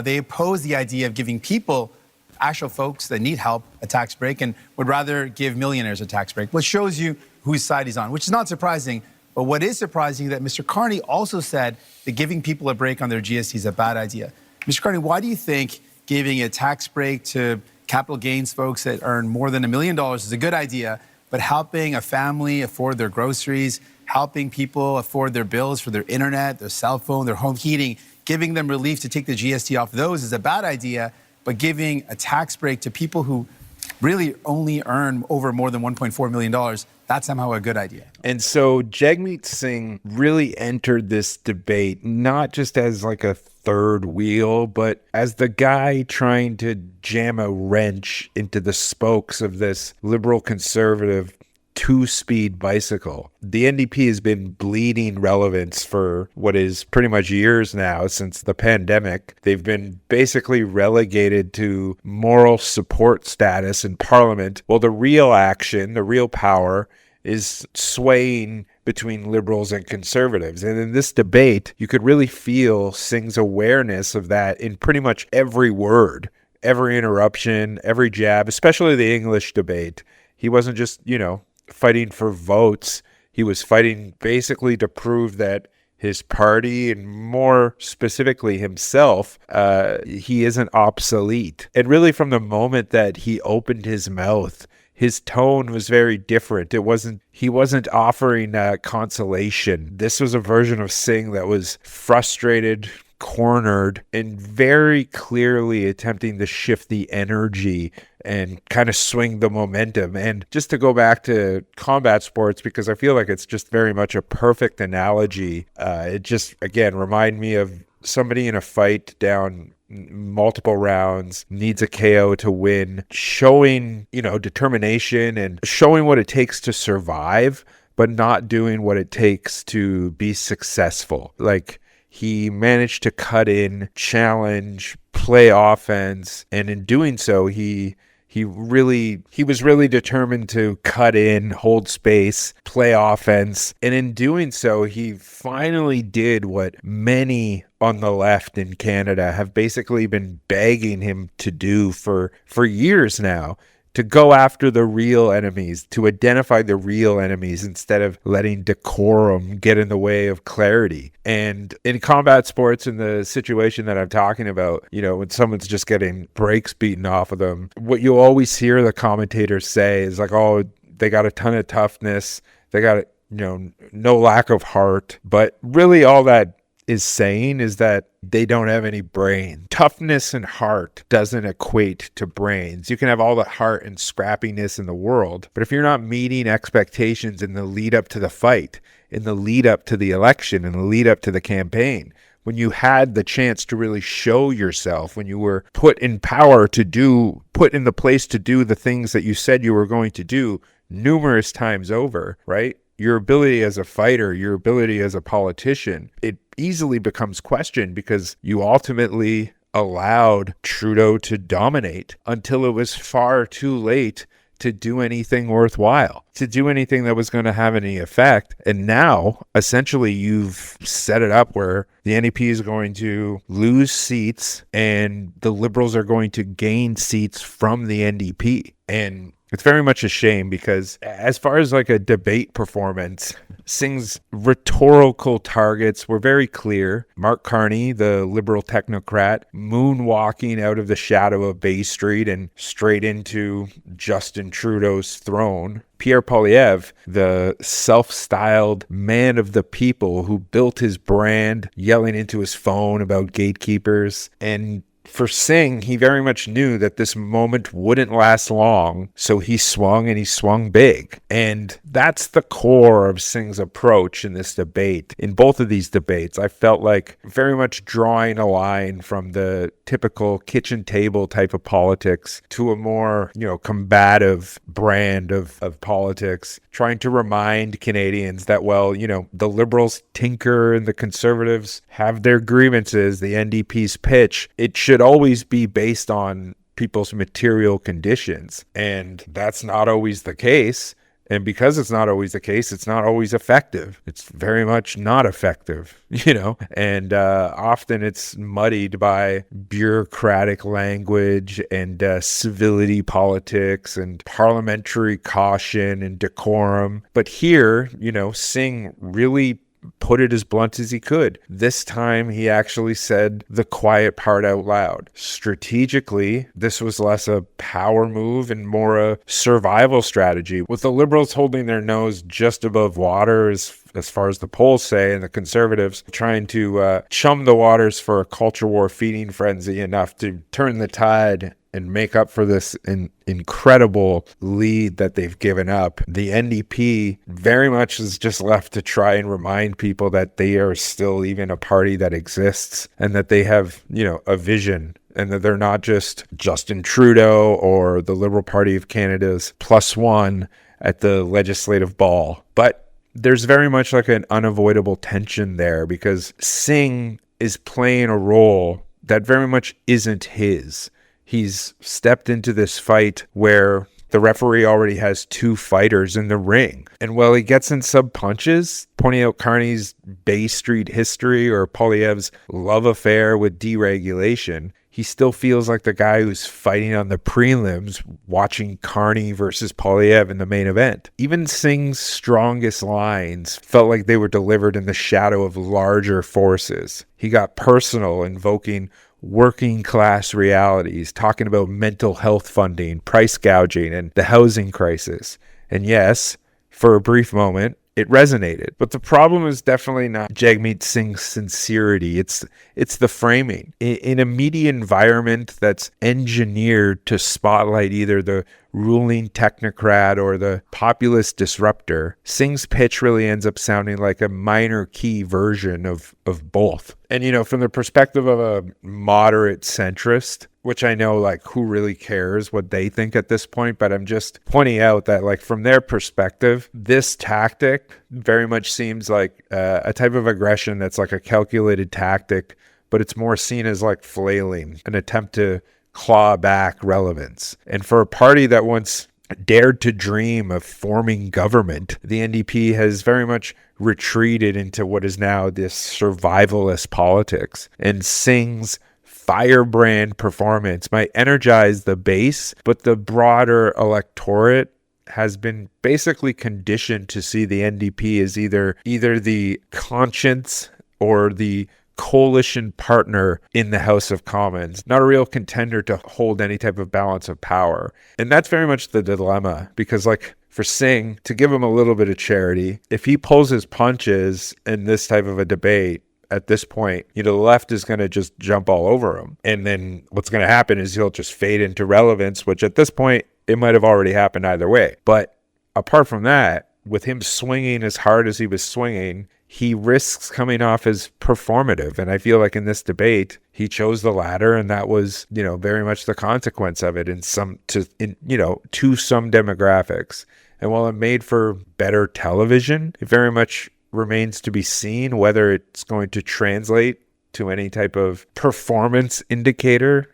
They opposed the idea of giving people, actual folks that need help, a tax break, and would rather give millionaires a tax break, which shows you whose side he's on, which is not surprising. But what is surprising is that Mr. Carney also said that giving people a break on their GST is a bad idea. Mr. Carney, why do you think giving a tax break to capital gains folks that earn more than $1 million is a good idea, but helping a family afford their groceries, helping people afford their bills for their internet, their cell phone, their home heating, giving them relief to take the GST off those is a bad idea, but giving a tax break to people who really only earn over more than $1.4 million, that's somehow a good idea. And so Jagmeet Singh really entered this debate not just as like a third wheel, but as the guy trying to jam a wrench into the spokes of this liberal conservative two-speed bicycle. The NDP has been bleeding relevance for what is pretty much years now since the pandemic. They've been basically relegated to moral support status in Parliament, while the real action, the real power, is swaying between liberals and conservatives. And in this debate, you could really feel Singh's awareness of that in pretty much every word, every interruption, every jab, especially the English debate. He wasn't just, fighting for votes. He was fighting basically to prove that his party, and more specifically himself, he isn't obsolete. And really from the moment that he opened his mouth, his tone was very different. He wasn't offering consolation. This was a version of Singh that was frustrated, cornered, and very clearly attempting to shift the energy and kind of swing the momentum. And just to go back to combat sports, because I feel like it's just very much a perfect analogy, it just, again, remind me of somebody in a fight down multiple rounds, needs a KO to win, showing, determination and showing what it takes to survive, but not doing what it takes to be successful. Like, he managed to cut in, challenge, play offense, and in doing so, he was really determined to cut in, hold space, play offense. And in doing so, he finally did what many on the left in Canada have basically been begging him to do for years now, to go after the real enemies, to identify the real enemies instead of letting decorum get in the way of clarity. And in combat sports, in the situation that I'm talking about, when someone's just getting brakes beaten off of them, what you'll always hear the commentators say is like, oh, they got a ton of toughness. They got, no lack of heart. But really all that is saying is that they don't have any brain. Toughness and heart doesn't equate to brains. You can have all the heart and scrappiness in the world, but if you're not meeting expectations in the lead up to the fight, in the lead up to the election, in the lead up to the campaign, when you had the chance to really show yourself, when you were put in power put in the place to do the things that you said you were going to do numerous times over, right? Your ability as a fighter, your ability as a politician, it easily becomes questioned because you ultimately allowed Trudeau to dominate until it was far too late to do anything worthwhile, to do anything that was going to have any effect. And now, essentially, you've set it up where the NDP is going to lose seats and the Liberals are going to gain seats from the NDP. And it's very much a shame because as far as like a debate performance, Singh's rhetorical targets were very clear. Mark Carney, the Liberal technocrat, moonwalking out of the shadow of Bay Street and straight into Justin Trudeau's throne. Pierre Poilievre, the self-styled man of the people who built his brand, yelling into his phone about gatekeepers. And for Singh, he very much knew that this moment wouldn't last long, so he swung and he swung big. And that's the core of Singh's approach in this debate. In both of these debates, I felt like very much drawing a line from the typical kitchen table type of politics to a more, combative brand of politics, trying to remind Canadians that, the Liberals tinker and the Conservatives have their grievances. The NDP's pitch, it should always be based on people's material conditions. And that's not always the case. And because it's not always the case, it's not always effective. It's very much not effective, and often it's muddied by bureaucratic language and civility politics and parliamentary caution and decorum. But here, Singh really put it as blunt as he could. This time he actually said the quiet part out loud. Strategically, this was less a power move and more a survival strategy, with the Liberals holding their nose just above water as far as the polls say, and the Conservatives trying to chum the waters for a culture war feeding frenzy enough to turn the tide and make up for this incredible lead that they've given up. The NDP very much is just left to try and remind people that they are still even a party that exists and that they have, a vision, and that they're not just Justin Trudeau or the Liberal Party of Canada's +1 at the legislative ball. But there's very much like an unavoidable tension there because Singh is playing a role that very much isn't his. He's stepped into this fight where the referee already has two fighters in the ring. And while he gets in sub-punches, pointing out Carney's Bay Street history or Poilievre's love affair with deregulation, he still feels like the guy who's fighting on the prelims, watching Carney versus Poilievre in the main event. Even Singh's strongest lines felt like they were delivered in the shadow of larger forces. He got personal, invoking working class realities, talking about mental health funding, price gouging, and the housing crisis. And yes, for a brief moment, it resonated. But the problem is definitely not Jagmeet Singh's sincerity. It's the framing. In a media environment that's engineered to spotlight either the ruling technocrat or the populist disruptor, Singh's pitch really ends up sounding like a minor key version of both. And, from the perspective of a moderate centrist, which I know, who really cares what they think at this point, but I'm just pointing out that, from their perspective, this tactic very much seems like a type of aggression that's like a calculated tactic, but it's more seen as flailing, an attempt to claw back relevance. And for a party that once dared to dream of forming government, the NDP has very much retreated into what is now this survivalist politics. And Singh's firebrand performance might energize the base, but the broader electorate has been basically conditioned to see the NDP as either the conscience or the coalition partner in the House of Commons, not a real contender to hold any type of balance of power. And that's very much the dilemma, because like for Singh, to give him a little bit of charity, if he pulls his punches in this type of a debate, at this point, the left is going to just jump all over him. And then what's going to happen is he'll just fade into relevance, which at this point, it might have already happened either way. But apart from that, with him swinging as hard as he was swinging, he risks coming off as performative. And I feel like in this debate, he chose the latter, and that was, very much the consequence of it to some demographics. And while it made for better television, it very much remains to be seen whether it's going to translate to any type of performance indicator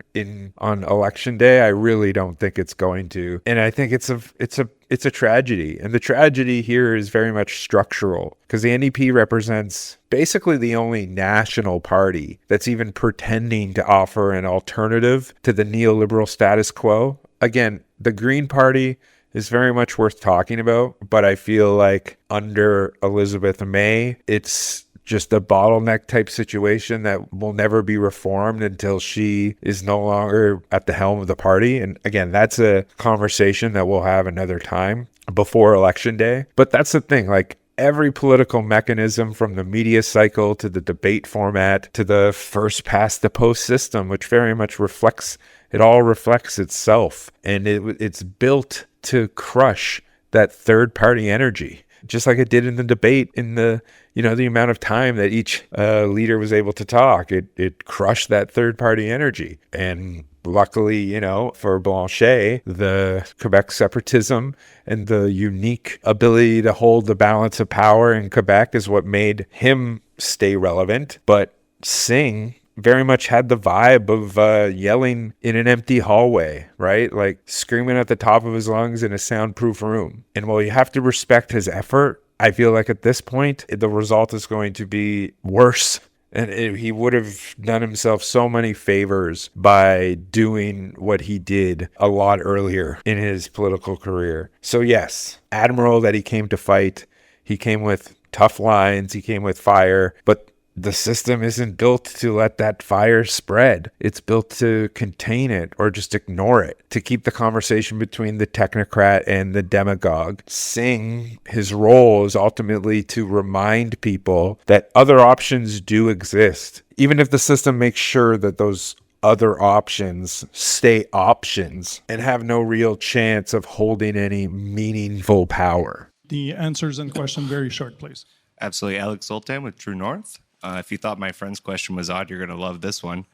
on election day. I really don't think it's going to. And I think it's a tragedy. And the tragedy here is very much structural, because the NDP represents basically the only national party that's even pretending to offer an alternative to the neoliberal status quo. Again, the Green Party is very much worth talking about, but I feel like under Elizabeth May, it's just a bottleneck type situation that will never be reformed until she is no longer at the helm of the party. And again, that's a conversation that we'll have another time before election day. But that's the thing, like every political mechanism, from the media cycle to the debate format to the first past the post system, which very much reflects itself. And it's built to crush that third party energy, just like it did in the debate, in the amount of time that each leader was able to talk. It crushed that third party energy. And luckily, for Blanchet, the Quebec separatism and the unique ability to hold the balance of power in Quebec is what made him stay relevant. But Singh very much had the vibe of yelling in an empty hallway, right? Like screaming at the top of his lungs in a soundproof room. And while you have to respect his effort, I feel like at this point, the result is going to be worse. And he would have done himself so many favors by doing what he did a lot earlier in his political career. So yes, admirable that he came to fight. He came with tough lines. He came with fire. But the system isn't built to let that fire spread. It's built to contain it or just ignore it, to keep the conversation between the technocrat and the demagogue. Singh, his role is ultimately to remind people that other options do exist, even if the system makes sure that those other options stay options and have no real chance of holding any meaningful power. The answers and question very short, please. Absolutely. Alex Zoltan with True North. If you thought my friend's question was odd, you're going to love this one.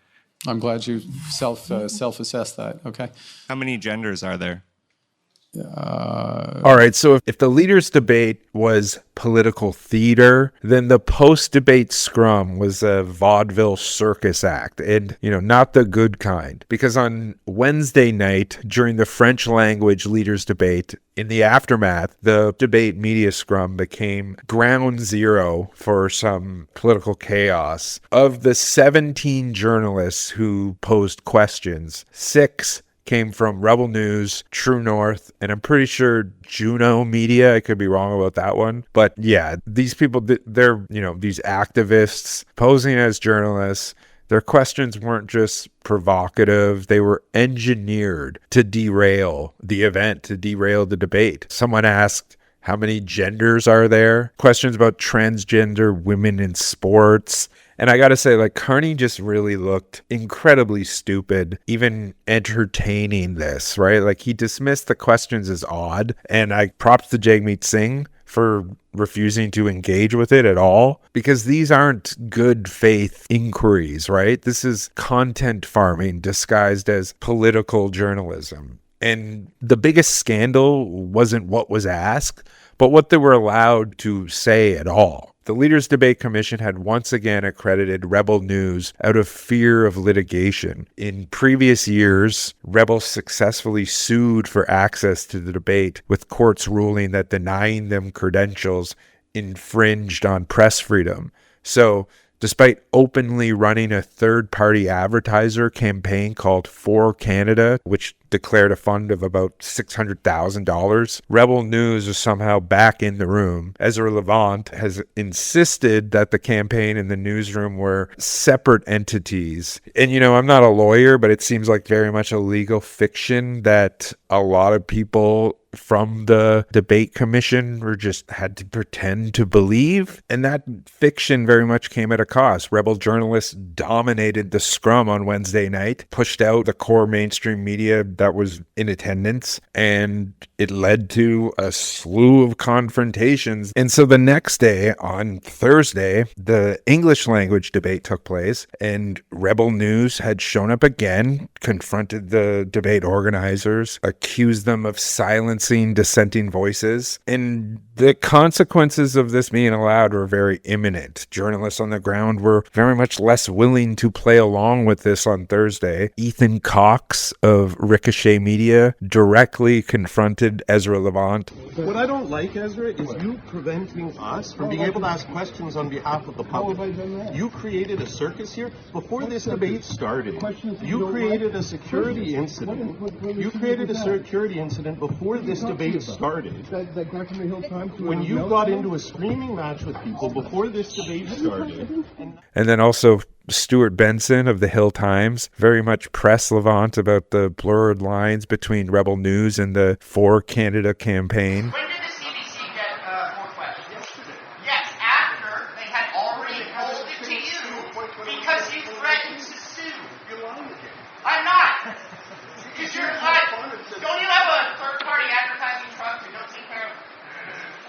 I'm glad you self-assessed that. Okay. How many genders are there? All right. So if the leaders' debate was political theater, then the post-debate scrum was a vaudeville circus act, and not the good kind. Because on Wednesday night during the French language leaders' debate, in the aftermath, the debate media scrum became ground zero for some political chaos. Of the 17 journalists who posed questions, 6 came from Rebel News, True North, and I'm pretty sure Juno Media. I could be wrong about that one. But yeah, these people, they're, these activists posing as journalists. Their questions weren't just provocative. They were engineered to derail the event, to derail the debate. Someone asked, how many genders are there? Questions about transgender women in sports. And I got to say, Carney just really looked incredibly stupid, even entertaining this, right? He dismissed the questions as odd. And I props to Jagmeet Singh for refusing to engage with it at all, because these aren't good faith inquiries, right? This is content farming disguised as political journalism. And the biggest scandal wasn't what was asked, but what they were allowed to say at all. The Leaders Debate Commission had once again accredited Rebel News out of fear of litigation. In previous years, Rebel successfully sued for access to the debate, with courts ruling that denying them credentials infringed on press freedom. So despite openly running a third-party advertiser campaign called For Canada, which declared a fund of about $600,000. Rebel News is somehow back in the room. Ezra Levant has insisted that the campaign and the newsroom were separate entities. And, I'm not a lawyer, but it seems like very much a legal fiction that a lot of people from the debate commission were just had to pretend to believe. And that fiction very much came at a cost. Rebel journalists dominated the scrum on Wednesday night, pushed out the core mainstream media that was in attendance, and it led to a slew of confrontations. And so the next day, on Thursday, the English language debate took place, and Rebel News had shown up again, confronted the debate organizers, accused them of silencing dissenting voices, and the consequences of this being allowed were very imminent. Journalists on the ground were very much less willing to play along with this on Thursday. Ethan Cox of Ricochet Media directly confronted Ezra Levant. What I don't like, Ezra, is you preventing us from being able to ask questions on behalf of the public. You created a circus here. Before this debate started, you created a security incident. You created a security incident before this debate started. When you got into a screaming match with people before this debate started. And then also Stuart Benson of the Hill Times very much pressed Levant about the blurred lines between Rebel News and the For Canada campaign. When did the CBC get more questions? Yes, after they had already told it to you because you threatened to sue. I'm not. Because you're like, don't you have a third-party advertising truck that don't take care of?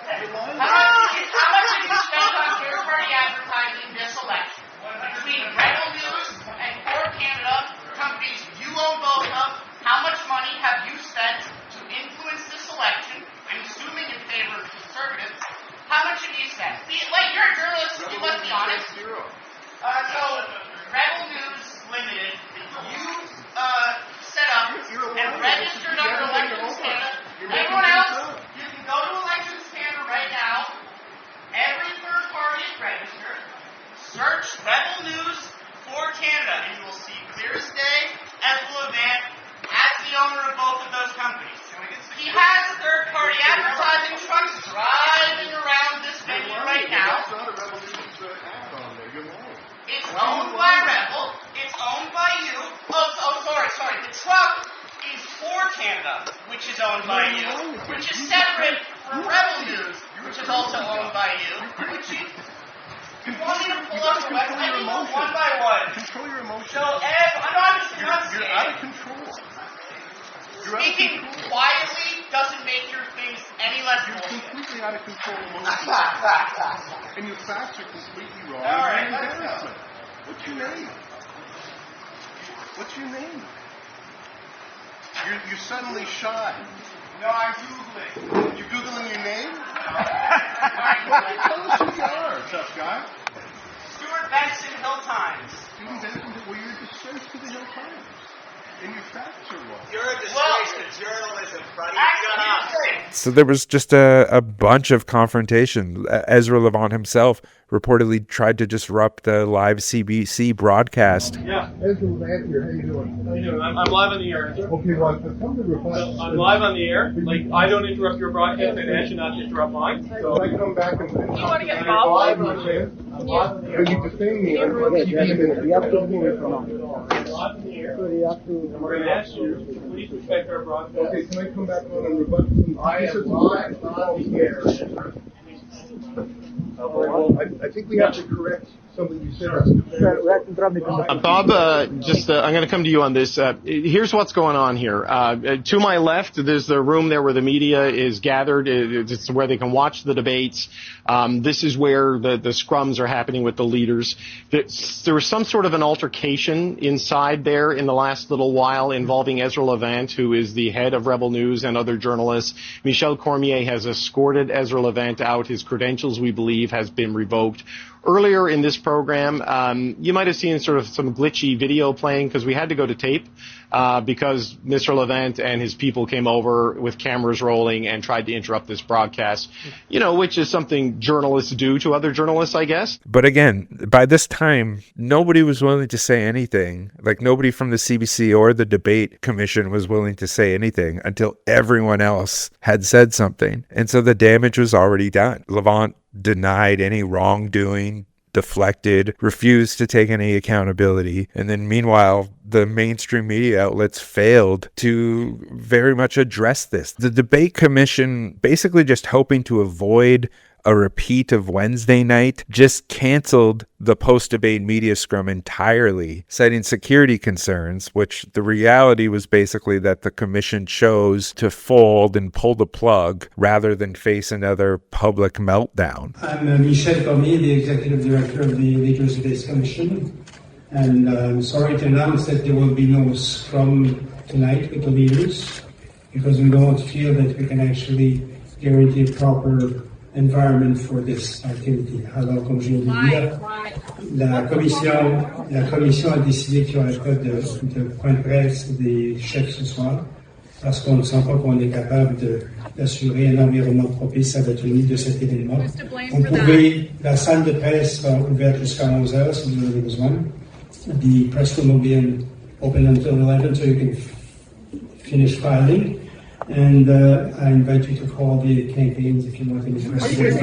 How much did you spend on third-party advertising this election? Between Rebel News and For Canada, companies you own both of, how much money have you spent to influence this election? I'm assuming in favor of conservatives. How much have you spent? Like, you're a journalist, you must be honest. So, Rebel News Limited, you set up and registered under Elections Canada. Everyone else, you can go to Elections Canada right now. Every third party is registered. Search Rebel News For Canada, and you will see clear as day Ezra Levant as the owner of both of those companies. He has third-party advertising trucks driving around this venue right now. It's owned by Rebel. It's owned by you. Sorry. The truck is For Canada, which is owned by you, which is separate from Rebel News, which is also owned by you. You want me to pull up the website? I go one by one. Control your emotions. So, I'm just enunciating. You're out of control. Speaking quietly doesn't make your things any less bullshit. You're completely out of control emotionally. And your facts are completely wrong. All right, let's go. What's your name? What's your name? You're suddenly shy. No, I'm Googling. You're Googling your name? Tell us who you are, tough guy. Stuart Benson, Hill Times. Stuart Benson, well, you're a disgrace to the Hill Times. And your facts are wrong. You're a disgrace to journalism, buddy. Shut up. So there was just a bunch of confrontation. Ezra Levant himself reportedly tried to disrupt the live CBC broadcast. Yeah. Ezra Levant here. How you doing? How you doing? I'm live on the air. Okay, well, come to reflect. I'm live on the air. Like, I don't interrupt your broadcast, and ask you not to interrupt mine. So I come back and you want to get involved? I'm live on the air. You defame me on TV. I'm live on the air. We're going to ask you to please respect our broadcast. Okay, can I come back on and rebut some? I am live on the air. I think we have to correct something you said. Bob, I'm going to come to you on this. Here's what's going on here. To my left, there's the room there where the media is gathered. It's where they can watch the debates. This is where the scrums are happening with the leaders. There was some sort of an altercation inside there in the last little while involving Ezra Levant, who is the head of Rebel News, and other journalists. Michel Cormier has escorted Ezra Levant out. His credentials, we believe, has been revoked. earlier in this program, you might have seen sort of some glitchy video playing because we had to go to tape because Mr. Levent and his people came over with cameras rolling and tried to interrupt this broadcast, which is something journalists do to other journalists, I guess. But again, by this time, nobody was willing to say anything. Like nobody from the CBC or the debate commission was willing to say anything until everyone else had said something. And so the damage was already done. Levent denied any wrongdoing, deflected, refused to take any accountability. And then meanwhile, the mainstream media outlets failed to very much address this. The debate commission, basically just hoping to avoid a repeat of Wednesday night, just canceled the post-debate media scrum entirely, citing security concerns, which the reality was basically that the commission chose to fold and pull the plug rather than face another public meltdown. I'm Michel Cormier, the Executive Director of the Leaders Debates Commission, and I'm sorry to announce that there will be no scrum tonight with the leaders, because we don't feel that we can actually guarantee a proper environment for this activity. Alors, comme je viens de dire, la commission a décidé qu'il y aura pas de point de presse des chefs ce soir, parce qu'on ne sent pas qu'on est capable d'assurer un environnement propice à la tenue de cet événement. La salle de presse sera ouverte jusqu'à 11h si vous en avez besoin. The press room will be open until 11, so you can finish filing. And I invite you to call the campaigns if you want any questions.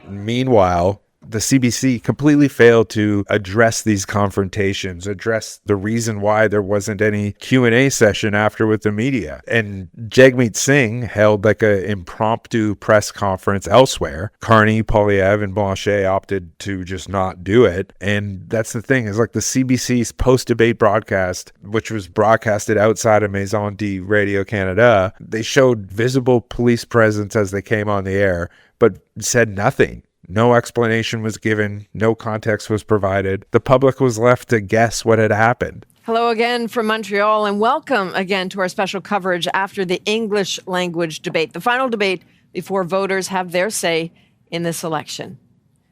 Meanwhile, the CBC completely failed to address these confrontations, address the reason why there wasn't any Q&A session after with the media. And Jagmeet Singh held like an impromptu press conference elsewhere. Carney, Poilievre, and Blanchet opted to just not do it. And that's the thing, is like the CBC's post-debate broadcast, which was broadcasted outside of Maison de Radio Canada, they showed visible police presence as they came on the air, but said nothing. No explanation was given. No context was provided. The public was left to guess what had happened. Hello again from Montreal, and welcome again to our special coverage after the English language debate, the final debate before voters have their say in this election.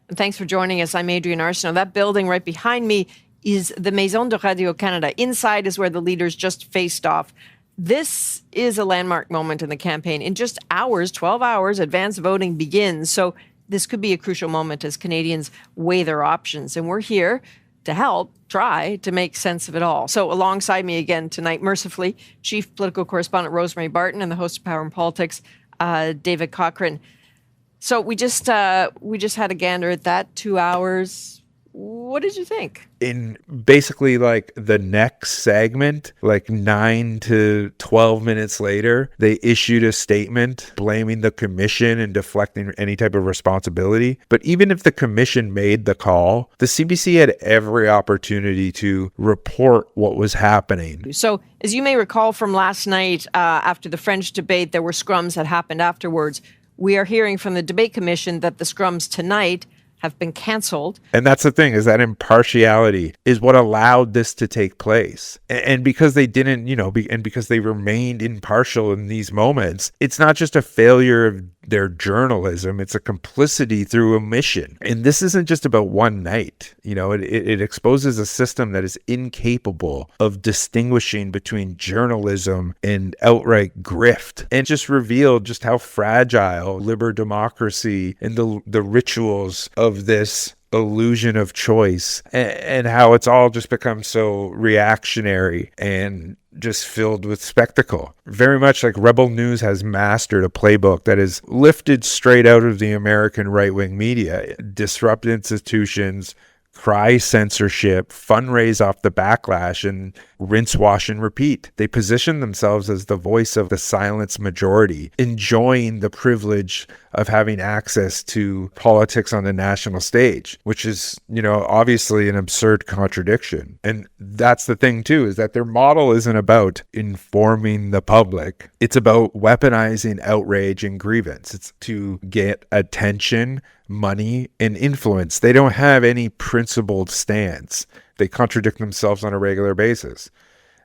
And thanks for joining us. I'm Adrienne Arsenault. That building right behind me is the Maison de Radio Canada. Inside is where the leaders just faced off. This is a landmark moment in the campaign. In just hours, 12 hours, advance voting begins. So this could be a crucial moment as Canadians weigh their options. And we're here to help try to make sense of it all. So alongside me again tonight, mercifully, Chief Political Correspondent Rosemary Barton and the host of Power and Politics, David Cochrane. So we just had a gander at that, 2 hours. What did you think? In basically like the next segment, like 9 to 12 minutes later, they issued a statement blaming the commission and deflecting any type of responsibility. But even if the commission made the call, the CBC had every opportunity to report what was happening. So as you may recall from last night, after the French debate, there were scrums that happened afterwards. We are hearing from the debate commission that the scrums tonight have been canceled. And that's the thing, is that impartiality is what allowed this to take place. And because they didn't, and because they remained impartial in these moments, it's not just a failure of their journalism, it's a complicity through omission. And this isn't just about one night. It exposes a system that is incapable of distinguishing between journalism and outright grift, and just revealed just how fragile liberal democracy and the rituals of this illusion of choice, and how it's all just become so reactionary and just filled with spectacle. Very much like Rebel News has mastered a playbook that is lifted straight out of the American right-wing media. Disrupt institutions, cry censorship, fundraise off the backlash, and rinse, wash, and repeat. They position themselves as the voice of the silenced majority, enjoying the privilege of having access to politics on the national stage, which is, obviously an absurd contradiction. And that's the thing too, is that their model isn't about informing the public. It's about weaponizing outrage and grievance. It's to get attention money and influence. They don't have any principled stance. They contradict themselves on a regular basis.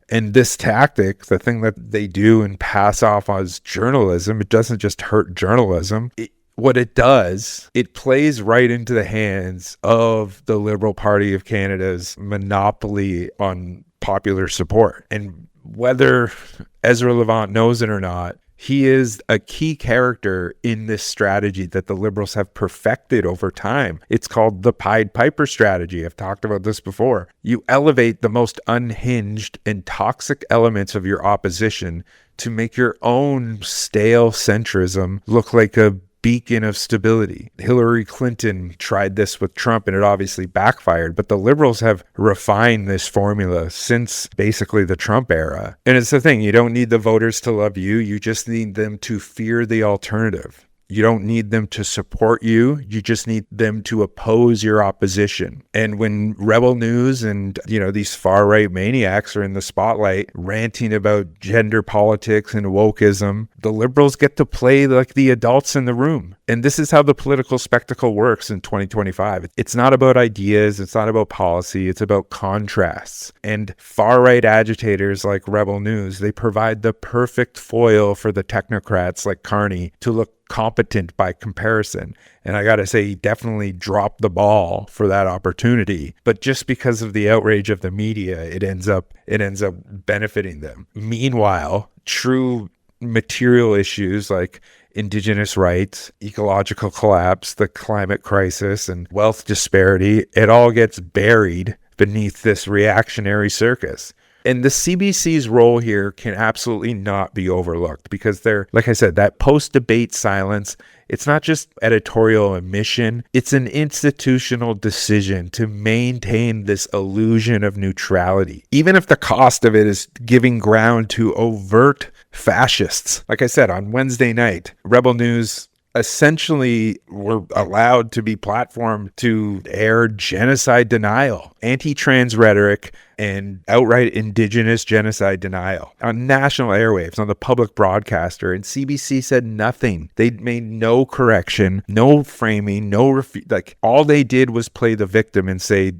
And this tactic, the thing that they do and pass off as journalism, it doesn't just hurt journalism. What it does, it plays right into the hands of the Liberal Party of Canada's monopoly on popular support. And whether Ezra Levant knows it or not, he is a key character in this strategy that the Liberals have perfected over time. It's called the Pied Piper strategy. I've talked about this before. You elevate the most unhinged and toxic elements of your opposition to make your own stale centrism look like a beacon of stability. Hillary Clinton tried this with Trump and it obviously backfired, but the Liberals have refined this formula since basically the Trump era. And it's the thing, you don't need the voters to love you, you just need them to fear the alternative. You don't need them to support you. You just need them to oppose your opposition. And when Rebel News and, these far-right maniacs are in the spotlight ranting about gender politics and wokeism, the Liberals get to play like the adults in the room. And this is how the political spectacle works in 2025. It's not about ideas. It's not about policy. It's about contrasts. And far-right agitators like Rebel News, they provide the perfect foil for the technocrats like Carney to look competent by comparison. And I gotta say, he definitely dropped the ball for that opportunity. But just because of the outrage of the media, it ends up benefiting them. Meanwhile, true material issues like Indigenous rights, ecological collapse, the climate crisis, and wealth disparity, it all gets buried beneath this reactionary circus. And the CBC's role here can absolutely not be overlooked because they're, like I said, that post-debate silence, it's not just editorial omission, it's an institutional decision to maintain this illusion of neutrality, even if the cost of it is giving ground to overt fascists. Like I said, on Wednesday night, Rebel News essentially were allowed to be platformed to air genocide denial, anti-trans rhetoric, and outright Indigenous genocide denial on national airwaves, on the public broadcaster, and CBC said nothing. They made no correction, no framing, all they did was play the victim and say,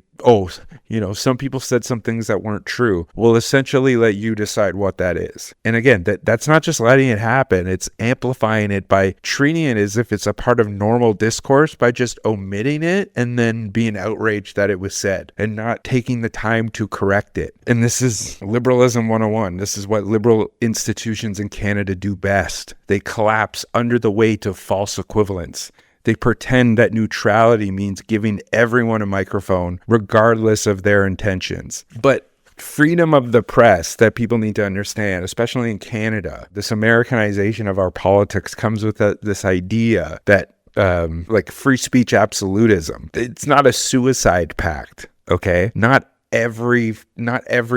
some people said some things that weren't true. We'll essentially let you decide what that is. And again, that's not just letting it happen. It's amplifying it by treating it as if it's a part of normal discourse by just omitting it and then being outraged that it was said and not taking the time to correct it. And this is liberalism 101. This is what liberal institutions in Canada do best. They collapse under the weight of false equivalence. They pretend that neutrality means giving everyone a microphone, regardless of their intentions. But freedom of the press that people need to understand, especially in Canada, this Americanization of our politics comes with this idea that like free speech absolutism. It's not a suicide pact, okay? Not every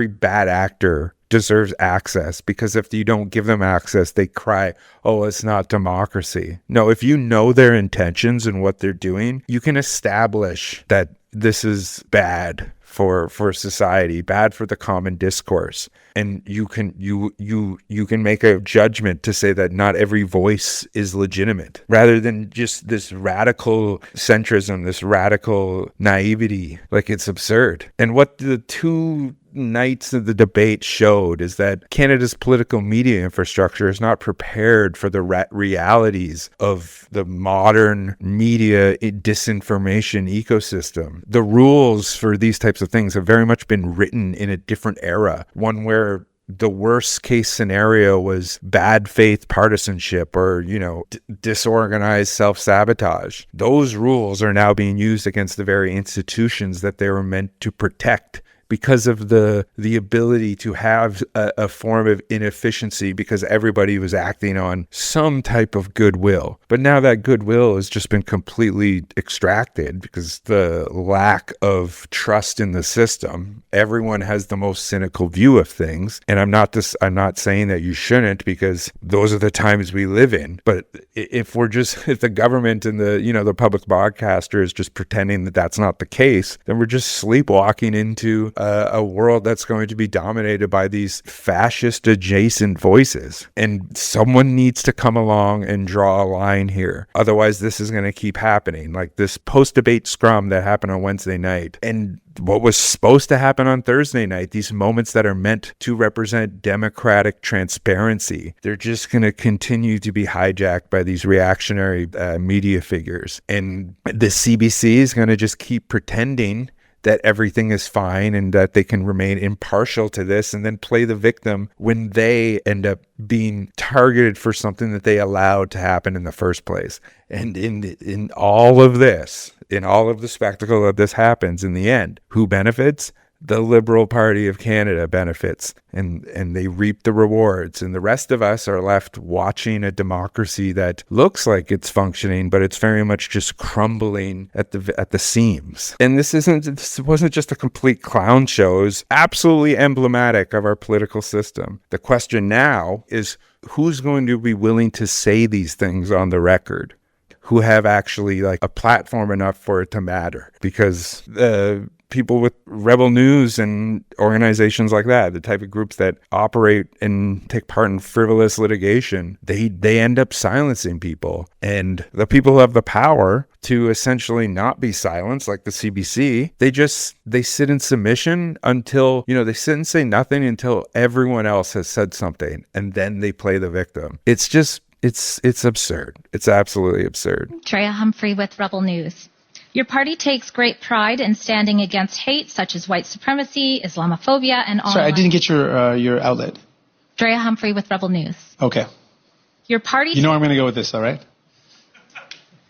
bad actor deserves access, because if you don't give them access, they cry, oh, it's not democracy. No, if you know their intentions and what they're doing, you can establish that this is bad for society, bad for the common discourse. And you can make a judgment to say that not every voice is legitimate, rather than just this radical centrism, this radical naivety. Like, it's absurd. And what the two nights of the debate showed is that Canada's political media infrastructure is not prepared for the realities of the modern media disinformation ecosystem. The rules for these types of things have very much been written in a different era, one where the worst case scenario was bad faith partisanship or, disorganized self-sabotage. Those rules are now being used against the very institutions that they were meant to protect, because of the ability to have a form of inefficiency, because everybody was acting on some type of goodwill. But now that goodwill has just been completely extracted because the lack of trust in the system. Everyone has the most cynical view of things. And I'm not saying that you shouldn't, because those are the times we live in. But if the government and the public broadcaster is just pretending that that's not the case, then we're just sleepwalking into a world that's going to be dominated by these fascist adjacent voices. And someone needs to come along and draw a line here. Otherwise, this is going to keep happening. Like this post-debate scrum that happened on Wednesday night. And what was supposed to happen on Thursday night, these moments that are meant to represent democratic transparency, they're just going to continue to be hijacked by these reactionary media figures. And the CBC is going to just keep pretending that everything is fine and that they can remain impartial to this and then play the victim when they end up being targeted for something that they allowed to happen in the first place. And in all of this, in all of the spectacle that this happens, in the end, who benefits? The Liberal Party of Canada benefits, and they reap the rewards. And the rest of us are left watching a democracy that looks like it's functioning, but it's very much just crumbling at the seams. And this wasn't just a complete clown show. It was absolutely emblematic of our political system. The question now is, who's going to be willing to say these things on the record? Who have actually like a platform enough for it to matter? Because people with Rebel News and organizations like that, the type of groups that operate and take part in frivolous litigation, they end up silencing people. And the people who have the power to essentially not be silenced, like the CBC, they sit in submission until, they sit and say nothing until everyone else has said something, and then they play the victim. It's just, it's absurd. It's absolutely absurd. Treya Humphrey with Rebel News. Your party takes great pride in standing against hate such as white supremacy, Islamophobia, and online. Sorry, I didn't get your outlet. Treya Humphrey with Rebel News. Okay. Your party. You know where I'm going to go with this, all right?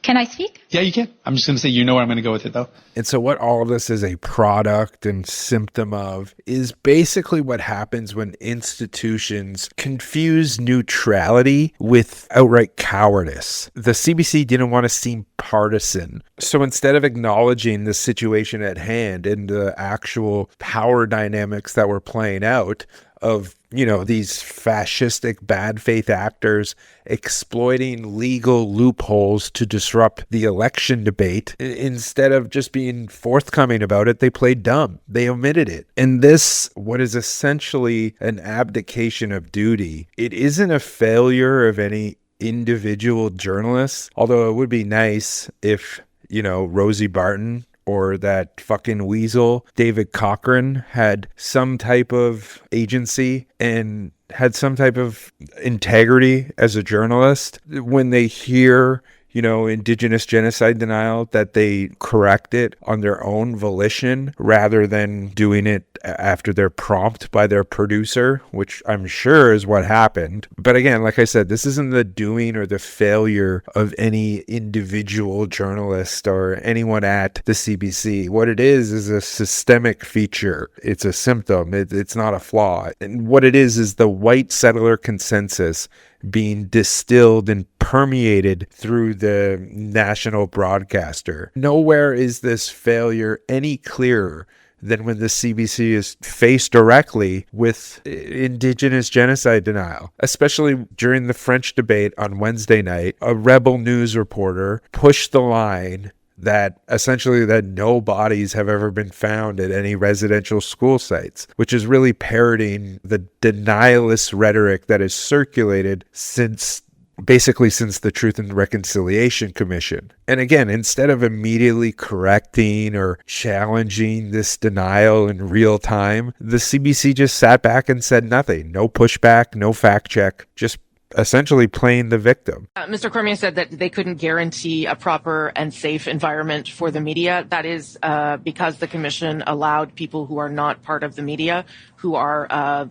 Can I speak? Yeah, you can. I'm just going to say you know where I'm going to go with it, though. And so what all of this is a product and symptom of is basically what happens when institutions confuse neutrality with outright cowardice. The CBC didn't want to seem partisan. So instead of acknowledging the situation at hand and the actual power dynamics that were playing out of, these fascistic bad faith actors exploiting legal loopholes to disrupt the election debate, instead of just being forthcoming about it, they played dumb. They omitted it. And this, what is essentially an abdication of duty, it isn't a failure of any individual journalists, although it would be nice if, Rosie Barton or that fucking weasel, David Cochrane, had some type of agency and had some type of integrity as a journalist. When they hear, Indigenous genocide denial, that they correct it on their own volition rather than doing it after they're prompted by their producer, which I'm sure is what happened. But again, like I said, this isn't the doing or the failure of any individual journalist or anyone at the CBC. What it is a systemic feature. It's a symptom. It's not a flaw. And what it is the white settler consensus being distilled and permeated through the national broadcaster. Nowhere is this failure any clearer than when the CBC is faced directly with Indigenous genocide denial. Especially during the French debate on Wednesday night, a Rebel News reporter pushed the line that essentially that no bodies have ever been found at any residential school sites, which is really parroting the denialist rhetoric that has circulated since the Truth and Reconciliation Commission. And again, instead of immediately correcting or challenging this denial in real time, the CBC just sat back and said nothing. No pushback, no fact check, just essentially playing the victim. Mr. Cormier said that they couldn't guarantee a proper and safe environment for the media. That is because the commission allowed people who are not part of the media, who are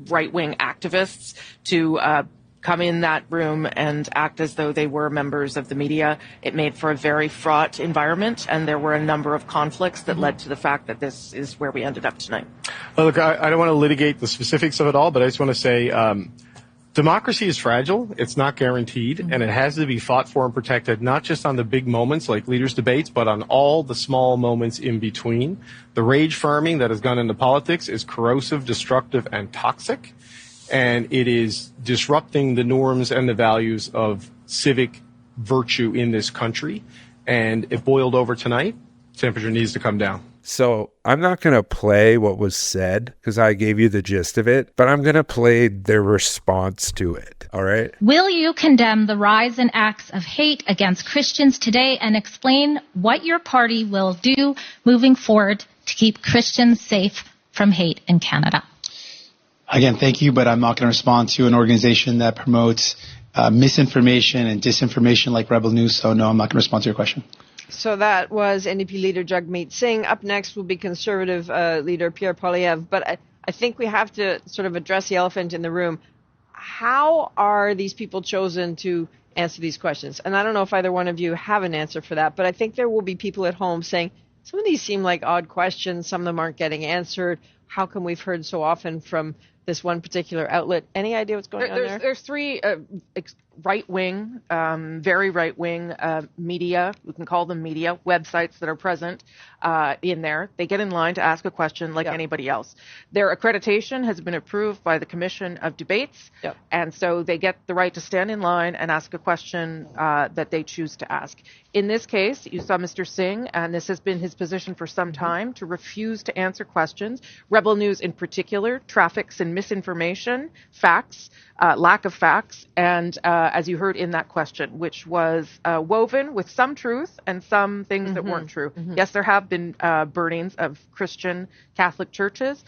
right-wing activists, to come in that room and act as though they were members of the media. It made for a very fraught environment, and there were a number of conflicts that led to the fact that this is where we ended up tonight. Well, look, I don't want to litigate the specifics of it all, but I just want to say democracy is fragile, it's not guaranteed, and it has to be fought for and protected, not just on the big moments like leaders' debates, but on all the small moments in between. The rage farming that has gone into politics is corrosive, destructive, and toxic, and it is disrupting the norms and the values of civic virtue in this country. And it boiled over tonight. Temperature needs to come down. So I'm not going to play what was said because I gave you the gist of it, but I'm going to play their response to it. All right. Will you condemn the rise in acts of hate against Christians today and explain what your party will do moving forward to keep Christians safe from hate in Canada? Again, thank you, but I'm not going to respond to an organization that promotes misinformation and disinformation like Rebel News. So no, I'm not going to respond to your question. So that was NDP leader Jagmeet Singh. Up next will be Conservative leader Pierre Poilievre. But I think we have to sort of address the elephant in the room. How are these people chosen to answer these questions? And I don't know if either one of you have an answer for that, but I think there will be people at home saying, some of these seem like odd questions. Some of them aren't getting answered. How come we've heard so often from this one particular outlet? Any idea what's going on there? There's three right-wing, very right-wing media, we can call them media, websites that are present in there. They get in line to ask a question like anybody else. Their accreditation has been approved by the Commission of Debates, and so they get the right to stand in line and ask a question that they choose to ask. In this case, you saw Mr. Singh, and this has been his position for some time, to refuse to answer questions. Rebel News in particular traffics in misinformation, facts, lack of facts, and as you heard in that question, which was woven with some truth and some things that weren't true. Yes, there have been burnings of Christian Catholic churches.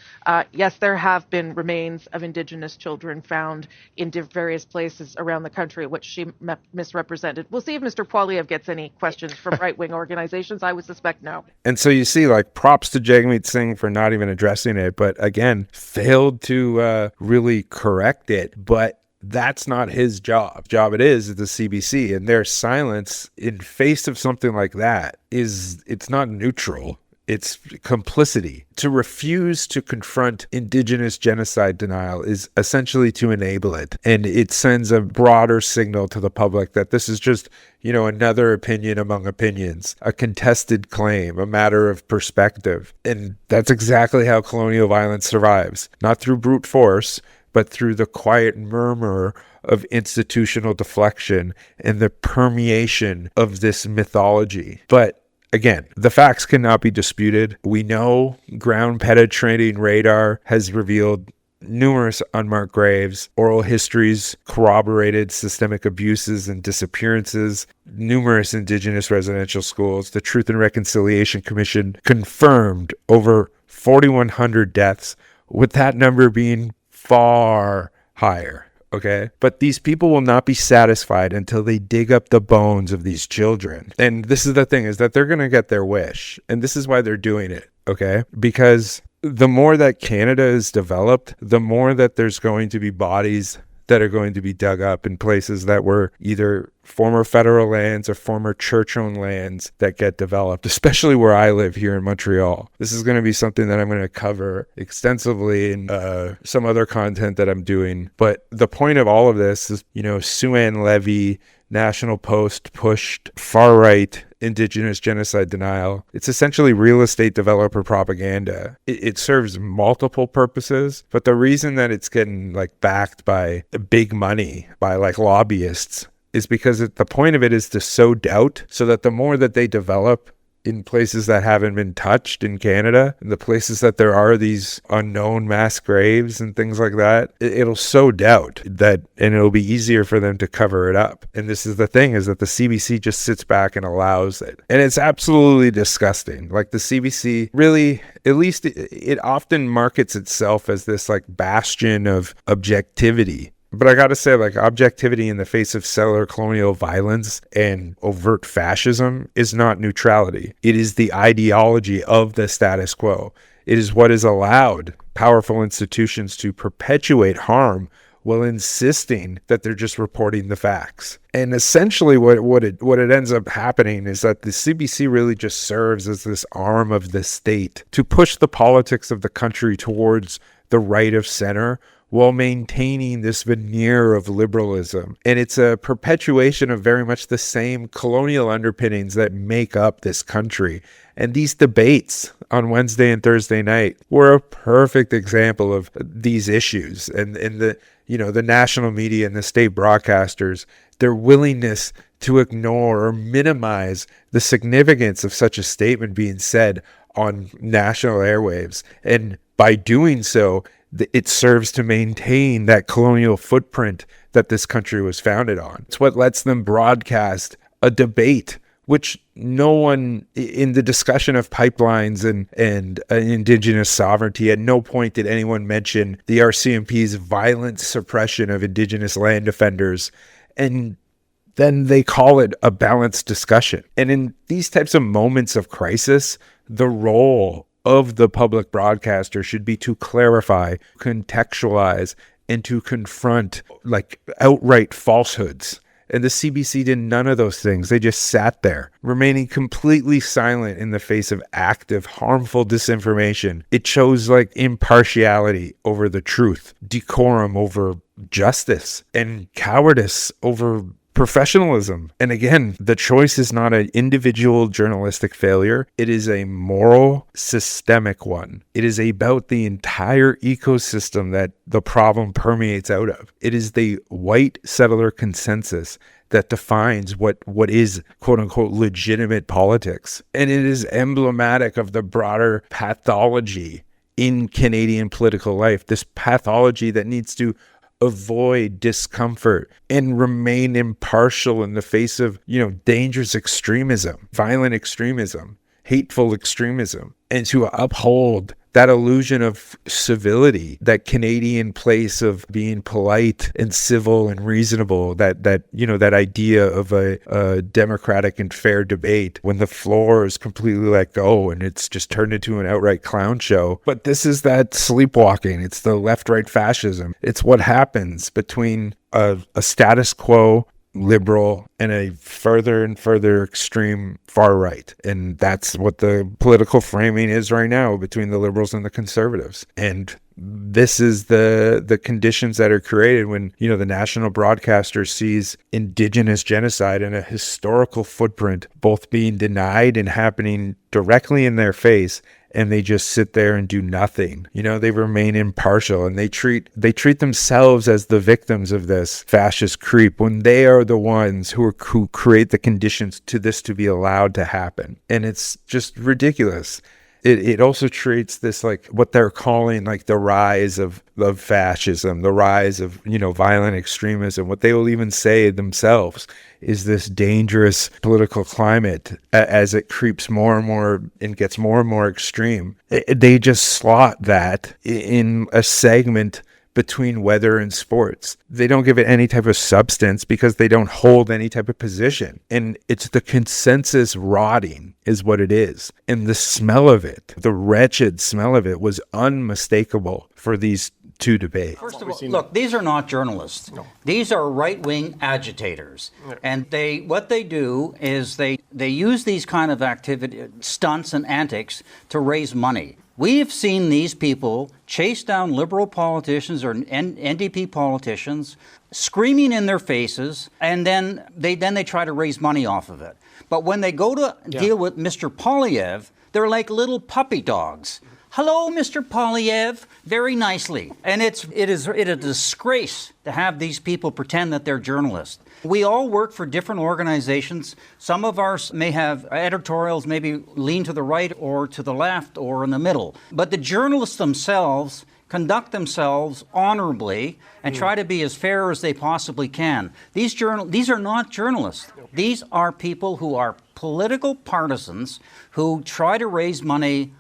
Yes, there have been remains of Indigenous children found in various places around the country, which she misrepresented. We'll see if Mr. Poilievre gets any questions from right-wing organizations. I would suspect no. And so you see, like, props to Jagmeet Singh for not even addressing it, but again, failed to really correct it. But that's not his job. Job it is the CBC, and their silence in face of something like that it's not neutral. It's complicity. To refuse to confront Indigenous genocide denial is essentially to enable it. And it sends a broader signal to the public that this is just, another opinion among opinions, a contested claim, a matter of perspective. And that's exactly how colonial violence survives. Not through brute force, but through the quiet murmur of institutional deflection and the permeation of this mythology. But again, the facts cannot be disputed. We know ground penetrating radar has revealed numerous unmarked graves, oral histories corroborated systemic abuses and disappearances, numerous Indigenous residential schools. The Truth and Reconciliation Commission confirmed over 4,100 deaths, with that number being far higher. Okay. But these people will not be satisfied until they dig up the bones of these children. And this is the thing, is that they're going to get their wish. And this is why they're doing it. Okay. Because the more that Canada is developed, the more that there's going to be bodies that are going to be dug up in places that were either former federal lands or former church-owned lands that get developed, especially where I live here in Montreal. This is going to be something that I'm going to cover extensively in some other content that I'm doing. But the point of all of this is, Sue-Ann Levy, National Post pushed far-right Indigenous genocide denial. It's essentially real estate developer propaganda. It serves multiple purposes, but the reason that it's getting backed by big money, by lobbyists, is because the point of it is to sow doubt, so that the more that they develop in places that haven't been touched in Canada, in the places that there are these unknown mass graves and things like that, it'll sow doubt and it'll be easier for them to cover it up. And this is the thing, is that the CBC just sits back and allows it. And it's absolutely disgusting. The CBC really, at least it often markets itself as this bastion of objectivity. But I got to say, objectivity in the face of settler colonial violence and overt fascism is not neutrality. It is the ideology of the status quo. It is what has allowed powerful institutions to perpetuate harm while insisting that they're just reporting the facts. And essentially what it ends up happening is that the CBC really just serves as this arm of the state to push the politics of the country towards the right of center, while maintaining this veneer of liberalism. And it's a perpetuation of very much the same colonial underpinnings that make up this country. And these debates on Wednesday and Thursday night were a perfect example of these issues. And the national media and the state broadcasters, their willingness to ignore or minimize the significance of such a statement being said on national airwaves. And by doing so, it serves to maintain that colonial footprint that this country was founded on. It's what lets them broadcast a debate, which no one in the discussion of pipelines and indigenous sovereignty, at no point did anyone mention the RCMP's violent suppression of indigenous land defenders. And then they call it a balanced discussion. And in these types of moments of crisis, the role of the public broadcaster should be to clarify, contextualize, and to confront like outright falsehoods. And the CBC did none of those things. They just sat there, remaining completely silent in the face of active, harmful disinformation. It chose like impartiality over the truth, decorum over justice, and cowardice over professionalism. And again, the choice is not an individual journalistic failure. It is a moral, systemic one. It is about the entire ecosystem that the problem permeates out of. It is the white settler consensus that defines what is quote unquote legitimate politics. And it is emblematic of the broader pathology in Canadian political life, this pathology that needs to avoid discomfort and remain impartial in the face of, dangerous extremism, violent extremism, hateful extremism, and to uphold that illusion of civility, that Canadian place of being polite and civil and reasonable, that idea of a democratic and fair debate when the floor is completely let go and it's just turned into an outright clown show. But this is that sleepwalking. It's the left-right fascism. It's what happens between a status quo liberal and a further and further extreme far right. And that's what the political framing is right now between the liberals and the conservatives. And this is the conditions that are created when, the national broadcaster sees indigenous genocide and a historical footprint both being denied and happening directly in their face. And they just sit there and do nothing. They remain impartial, and they treat themselves as the victims of this fascist creep when they are the ones who create the conditions to this to be allowed to happen. And it's just ridiculous. It also treats this like what they're calling like the rise of fascism, the rise of, violent extremism. What they will even say themselves is this dangerous political climate as it creeps more and more and gets more and more extreme. They just slot that in a segment between weather and sports. They don't give it any type of substance because they don't hold any type of position. And it's the consensus rotting is what it is. And the smell of it, the wretched smell of it, was unmistakable for these two debates. First of all, look, these are not journalists. No. These are right-wing agitators. Yeah. And what they do is they use these kind of activity, stunts and antics to raise money. We've seen these people chase down liberal politicians or NDP politicians, screaming in their faces, and then they try to raise money off of it. But when they go to deal with Mr. Poilievre, they're like little puppy dogs. Hello, Mr. Poilievre, very nicely. And it is a disgrace to have these people pretend that they're journalists. We all work for different organizations. Some of ours may have editorials maybe lean to the right or to the left or in the middle. But the journalists themselves conduct themselves honorably and try to be as fair as they possibly can. These are not journalists. These are people who are political partisans who try to raise money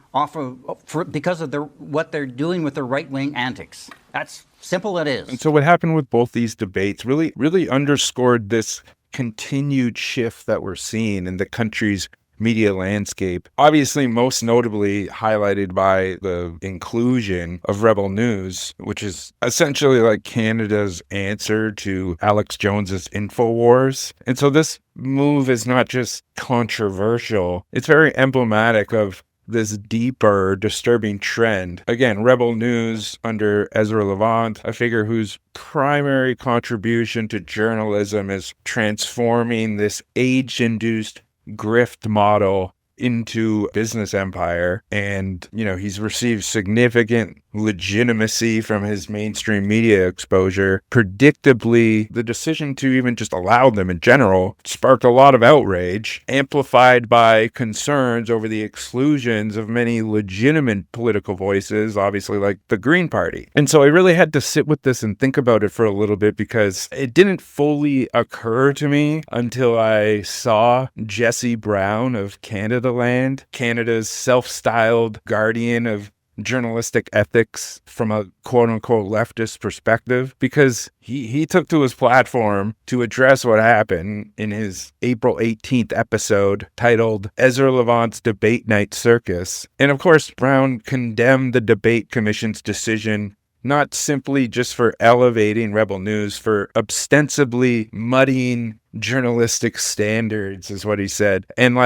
because of what they're doing with their right-wing antics. That's simple it is. And so what happened with both these debates really underscored this continued shift that we're seeing in the country's media landscape. Obviously, most notably highlighted by the inclusion of Rebel News, which is essentially like Canada's answer to Alex Jones's InfoWars. And so this move is not just controversial, it's very emblematic of this deeper, disturbing trend. Again, Rebel News under Ezra Levant, a figure whose primary contribution to journalism is transforming this age-induced grift model into business empire. And, he's received significant legitimacy from his mainstream media exposure. Predictably, the decision to even just allow them in general sparked a lot of outrage, amplified by concerns over the exclusions of many legitimate political voices, obviously like the Green Party. And so I really had to sit with this and think about it for a little bit, because it didn't fully occur to me until I saw Jesse Brown of Canadaland, Canada's self-styled guardian of journalistic ethics from a quote-unquote leftist perspective, because he took to his platform to address what happened in his April 18th episode titled Ezra Levant's Debate Night Circus. And of course, Brown condemned the debate commission's decision not simply just for elevating Rebel News, for ostensibly muddying journalistic standards, is what he said. And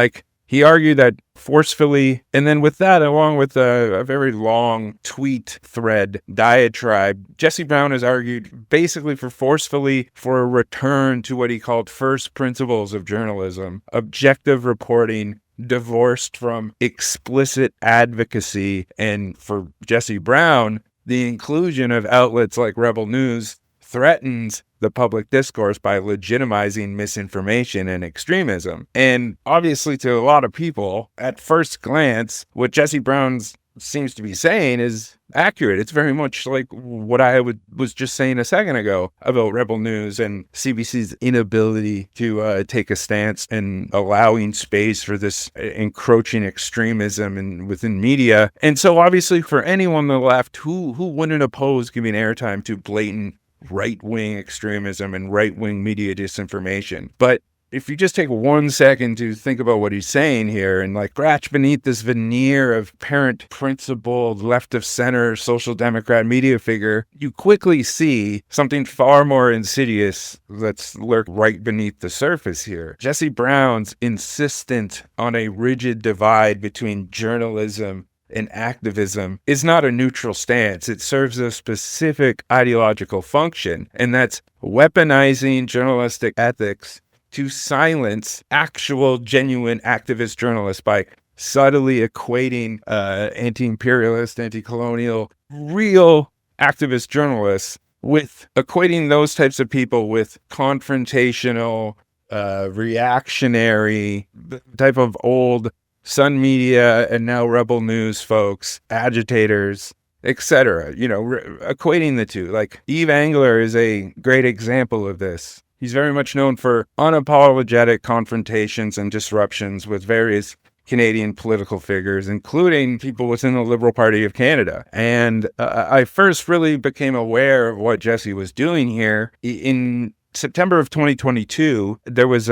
he argued that forcefully, and then with that, along with a very long tweet thread diatribe, Jesse Brown has argued basically for a return to what he called first principles of journalism, objective reporting, divorced from explicit advocacy. And for Jesse Brown, the inclusion of outlets like Rebel News threatens the public discourse by legitimizing misinformation and extremism. And obviously, to a lot of people, at first glance, what Jesse Brown seems to be saying is accurate. It's very much like what I was just saying a second ago about Rebel News and CBC's inability to take a stance and allowing space for this encroaching extremism within media. And so obviously, for anyone on the left who wouldn't oppose giving airtime to blatant right-wing extremism and right-wing media disinformation. But if you just take 1 second to think about what he's saying here and scratch beneath this veneer of parent principled left of center social democrat media figure, you quickly see something far more insidious that's lurked right beneath the surface here. Jesse Brown's insistent on a rigid divide between journalism and activism is not a neutral stance. It serves a specific ideological function, and that's weaponizing journalistic ethics to silence actual, genuine activist journalists by subtly equating anti-imperialist, anti-colonial, real activist journalists with equating those types of people with confrontational, reactionary type of old Sun Media and now Rebel News folks, agitators, etc. Equating the two. Eve Angler is a great example of this. He's very much known for unapologetic confrontations and disruptions with various Canadian political figures, including people within the Liberal Party of Canada. And I first really became aware of what Jesse was doing here in September of 2022. There was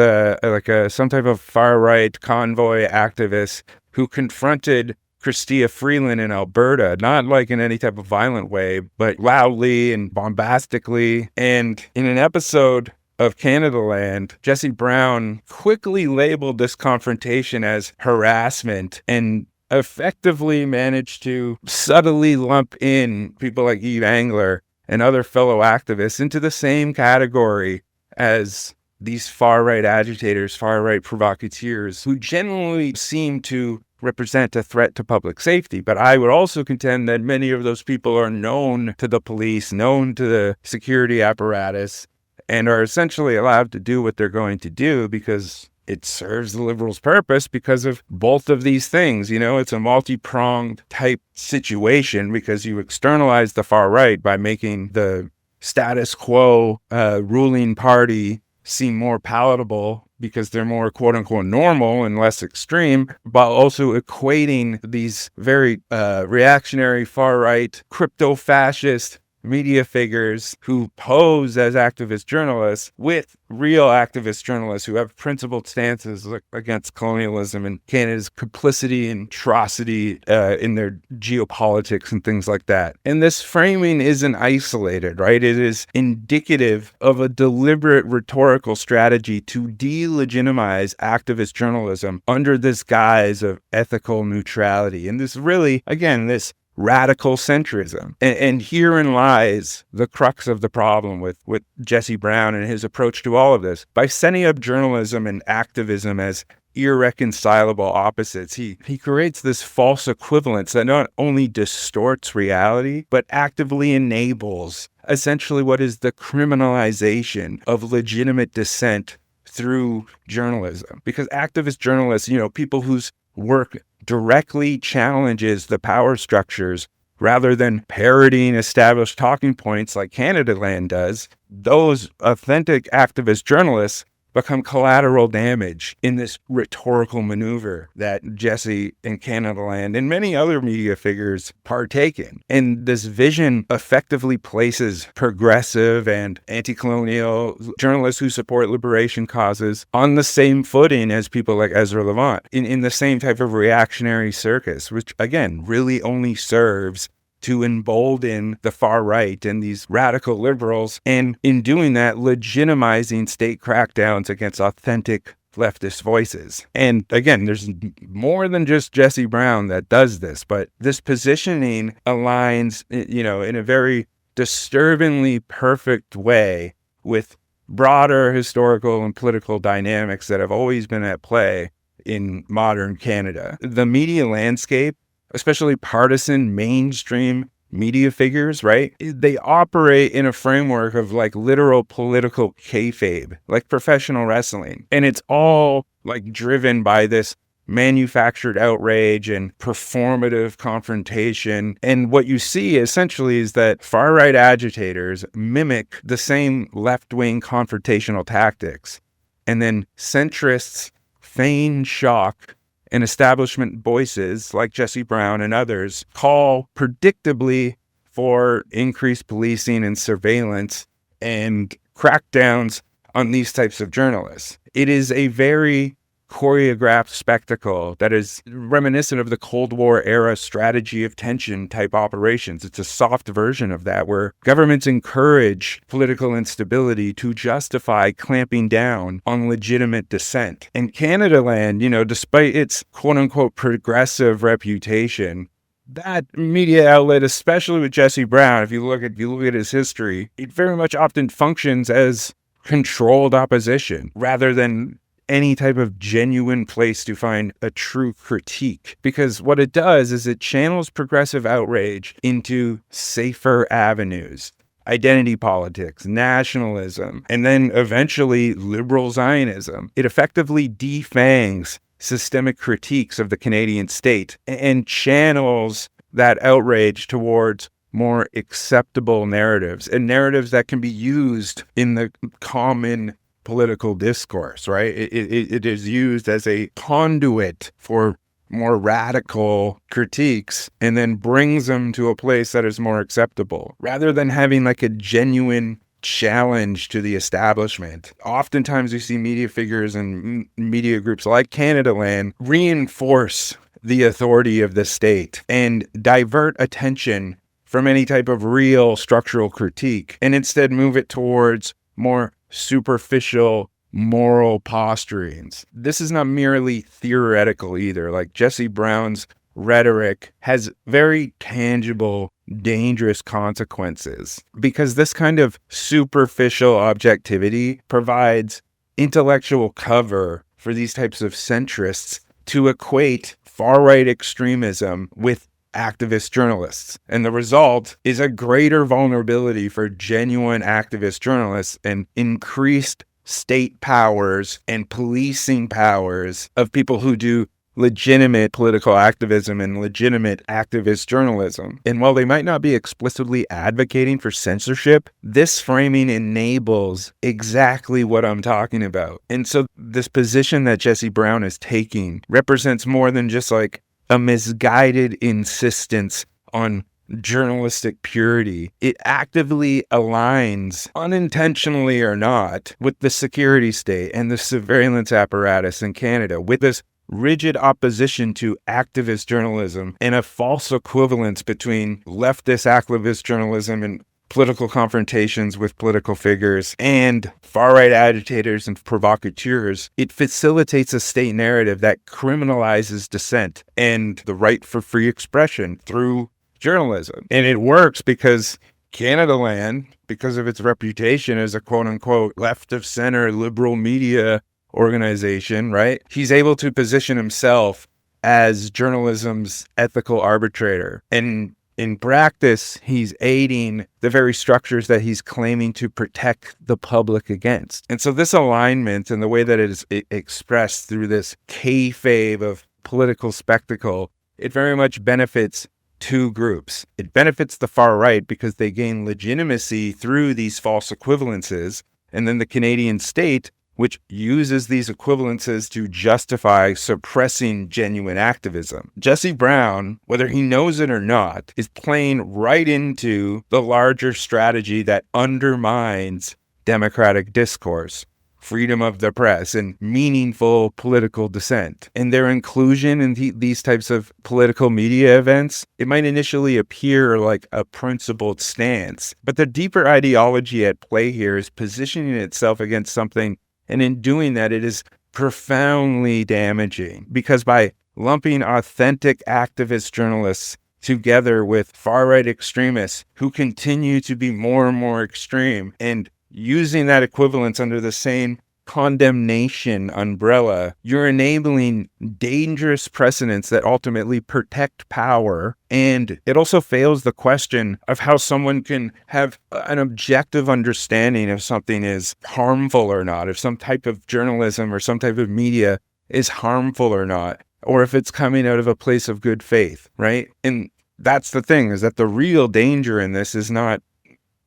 some type of far-right convoy activist who confronted Chrystia Freeland in Alberta, not in any type of violent way, but loudly and bombastically. And in an episode of Canadaland, Jesse Brown quickly labeled this confrontation as harassment and effectively managed to subtly lump in people like Eve Angler and other fellow activists into the same category as these far-right agitators, far-right provocateurs, who generally seem to represent a threat to public safety. But I would also contend that many of those people are known to the police, known to the security apparatus, and are essentially allowed to do what they're going to do because it serves the Liberals' purpose because of both of these things. It's a multi-pronged type situation because you externalize the far right by making the status quo ruling party seem more palatable because they're more quote-unquote normal and less extreme, while also equating these very reactionary far-right crypto-fascist media figures who pose as activist journalists with real activist journalists who have principled stances against colonialism and Canada's complicity and atrocity in their geopolitics and things like that. And this framing isn't isolated, right? It is indicative of a deliberate rhetorical strategy to delegitimize activist journalism under this guise of ethical neutrality. And this really, again, this radical centrism. And herein lies the crux of the problem with Jesse Brown and his approach to all of this. By setting up journalism and activism as irreconcilable opposites. He creates this false equivalence that not only distorts reality, but actively enables essentially what is the criminalization of legitimate dissent through journalism. Because activist journalists, people whose work directly challenges the power structures rather than parodying established talking points like Canadaland does, those authentic activist journalists become collateral damage in this rhetorical maneuver that Jesse and Canadaland and many other media figures partake in. And this vision effectively places progressive and anti-colonial journalists who support liberation causes on the same footing as people like Ezra Levant, in the same type of reactionary circus, which again really only serves to embolden the far right and these radical liberals, and in doing that, legitimizing state crackdowns against authentic leftist voices. And again, there's more than just Jesse Brown that does this, but this positioning aligns, in a very disturbingly perfect way with broader historical and political dynamics that have always been at play in modern Canada. The media landscape, especially partisan mainstream media figures, right? They operate in a framework of like literal political kayfabe, like professional wrestling. And it's all like driven by this manufactured outrage and performative confrontation. And what you see essentially is that far-right agitators mimic the same left-wing confrontational tactics. And then centrists feign shock, and establishment voices like Jesse Brown and others call predictably for increased policing and surveillance and crackdowns on these types of journalists. It is a very choreographed spectacle that is reminiscent of the Cold War era strategy of tension type operations. It's a soft version of that, where governments encourage political instability to justify clamping down on legitimate dissent. And Canadaland, despite its quote unquote progressive reputation, that media outlet, especially with Jesse Brown, if you look at his history, it very much often functions as controlled opposition rather than any type of genuine place to find a true critique. Because what it does is it channels progressive outrage into safer avenues: identity politics, nationalism, and then eventually liberal Zionism. It effectively defangs systemic critiques of the Canadian state and channels that outrage towards more acceptable narratives, and narratives that can be used in the common political discourse, right? It is used as a conduit for more radical critiques and then brings them to a place that is more acceptable, rather than having like a genuine challenge to the establishment. Oftentimes we see media figures and media groups like Canadaland reinforce the authority of the state and divert attention from any type of real structural critique, and instead move it towards more superficial moral posturings. This is not merely theoretical either. Like Jesse Brown's rhetoric has very tangible, dangerous consequences, because this kind of superficial objectivity provides intellectual cover for these types of centrists to equate far-right extremism with activist journalists. And the result is a greater vulnerability for genuine activist journalists and increased state powers and policing powers of people who do legitimate political activism and legitimate activist journalism. And while they might not be explicitly advocating for censorship, this framing enables exactly what I'm talking about. And so this position that Jesse Brown is taking represents more than just like a misguided insistence on journalistic purity. It actively aligns, unintentionally or not, with the security state and the surveillance apparatus in Canada, with this rigid opposition to activist journalism and a false equivalence between leftist activist journalism and political confrontations with political figures and far-right agitators and provocateurs. It facilitates a state narrative that criminalizes dissent and the right for free expression through journalism. And it works because Canadaland, because of its reputation as a quote-unquote left-of-center liberal media organization, right? He's able to position himself as journalism's ethical arbitrator. And in practice, he's aiding the very structures that he's claiming to protect the public against. And so this alignment and the way that it is expressed through this kayfabe of political spectacle, it very much benefits two groups. It benefits the far right because they gain legitimacy through these false equivalences. And then the Canadian state, which uses these equivalences to justify suppressing genuine activism. Jesse Brown, whether he knows it or not, is playing right into the larger strategy that undermines democratic discourse, freedom of the press, and meaningful political dissent. And their inclusion in these types of political media events, it might initially appear like a principled stance, but the deeper ideology at play here is positioning itself against something. And in doing that, it is profoundly damaging because by lumping authentic activist journalists together with far-right extremists who continue to be more and more extreme and using that equivalence under the same condemnation umbrella, you're enabling dangerous precedents that ultimately protect power. And it also fails the question of how someone can have an objective understanding if something is harmful or not, if some type of journalism or some type of media is harmful or not, or if it's coming out of a place of good faith, right? And that's the thing, is that the real danger in this is not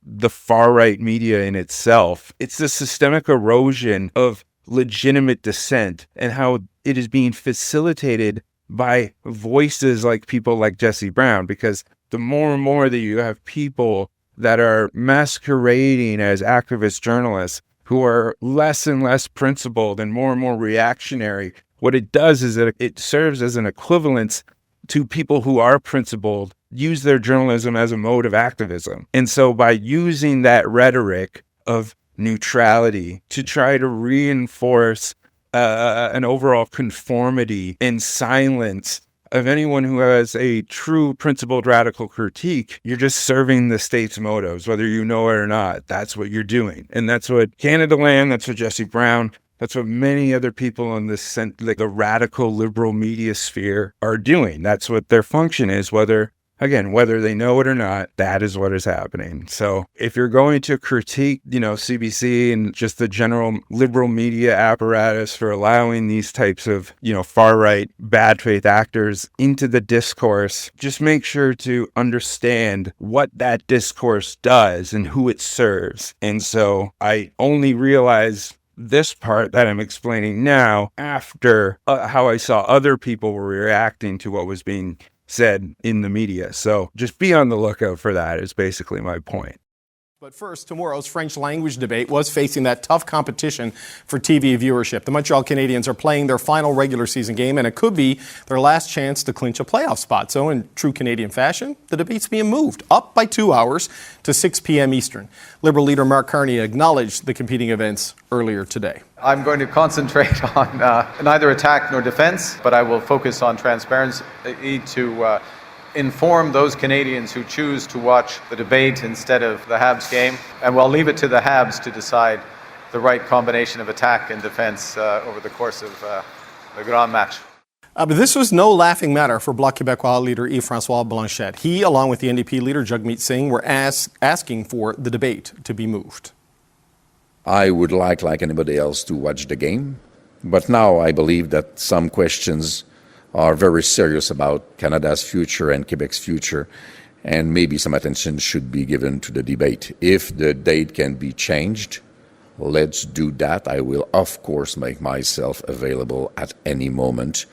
the far-right media in itself. It's the systemic erosion of legitimate dissent and how it is being facilitated by voices like people like Jesse Brown, because the more and more that you have people that are masquerading as activist journalists who are less and less principled and more reactionary, what it does is that it serves as an equivalence to people who are principled use their journalism as a mode of activism. And so by using that rhetoric of neutrality to try to reinforce an overall conformity and silence of anyone who has a true principled radical critique, you're just serving the state's motives, whether you know it or not. That's what you're doing. And that's what Canada Land, that's what Jesse Brown, that's what many other people in this, like the radical liberal media sphere are doing. That's what their function is, whether they know it or not, that is what is happening. So if you're going to critique, CBC and just the general liberal media apparatus for allowing these types of, far-right bad faith actors into the discourse, just make sure to understand what that discourse does and who it serves. And so I only realize this part that I'm explaining now after how I saw other people were reacting to what was being said in the media. So just be on the lookout for that is basically my point. But first, tomorrow's French language debate was facing that tough competition for TV viewership. The Montreal Canadiens are playing their final regular season game, and it could be their last chance to clinch a playoff spot. So in true Canadian fashion, the debate's being moved up by 2 hours to 6 p.m. Eastern. Liberal leader Mark Carney acknowledged the competing events earlier today. I'm going to concentrate on neither attack nor defense, but I will focus on transparency to inform those Canadians who choose to watch the debate instead of the Habs game. And we'll leave it to the Habs to decide the right combination of attack and defense over the course of the grand match. But this was no laughing matter for Bloc Québécois leader Yves-François Blanchet. He, along with the NDP leader Jagmeet Singh, were asking for the debate to be moved. I would like anybody else, to watch the game. But now I believe that some questions are very serious about Canada's future and Quebec's future, and maybe some attention should be given to the debate. If the date can be changed, let's do that. I will, of course, make myself available at any moment.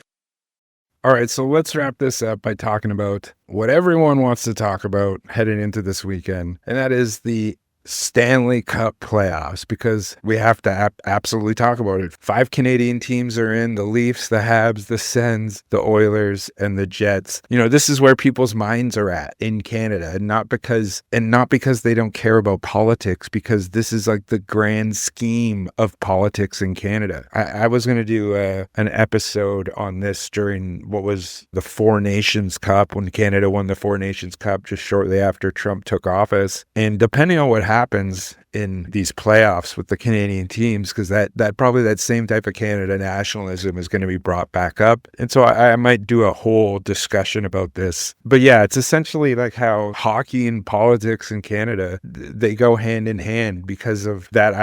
All right, so let's wrap this up by talking about what everyone wants to talk about heading into this weekend, and that is the Stanley Cup playoffs, because we have to absolutely talk about it. 5 Canadian teams are in: the Leafs, the Habs, the Sens, the Oilers, and the Jets. This is where people's minds are at in Canada, and not because they don't care about politics, because this is like the grand scheme of politics in Canada. I was going to do an episode on this during what was the Four Nations Cup, when Canada won the Four Nations Cup just shortly after Trump took office. And depending on what happens happens in these playoffs with the Canadian teams, because that probably that same type of Canada nationalism is going to be brought back up. And so I might do a whole discussion about this. But yeah, it's essentially like how hockey and politics in Canada, they go hand in hand because of that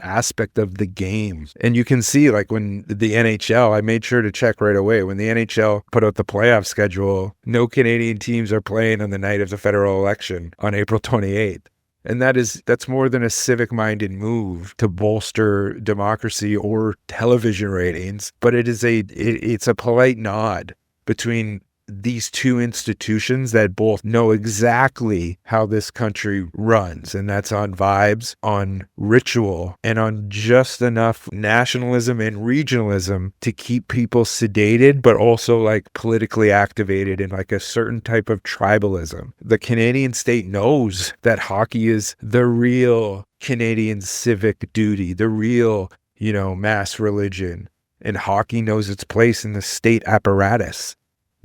aspect of the game. And you can see, like, when the NHL, I made sure to check right away, when the NHL put out the playoff schedule, no Canadian teams are playing on the night of the federal election on April 28th. And that's more than a civic-minded move to bolster democracy or television ratings, but it's a polite nod between these two institutions that both know exactly how this country runs, and that's on vibes, on ritual, and on just enough nationalism and regionalism to keep people sedated, but also like politically activated in like a certain type of tribalism. The Canadian state knows that hockey is the real Canadian civic duty, the real, mass religion, and hockey knows its place in the state apparatus.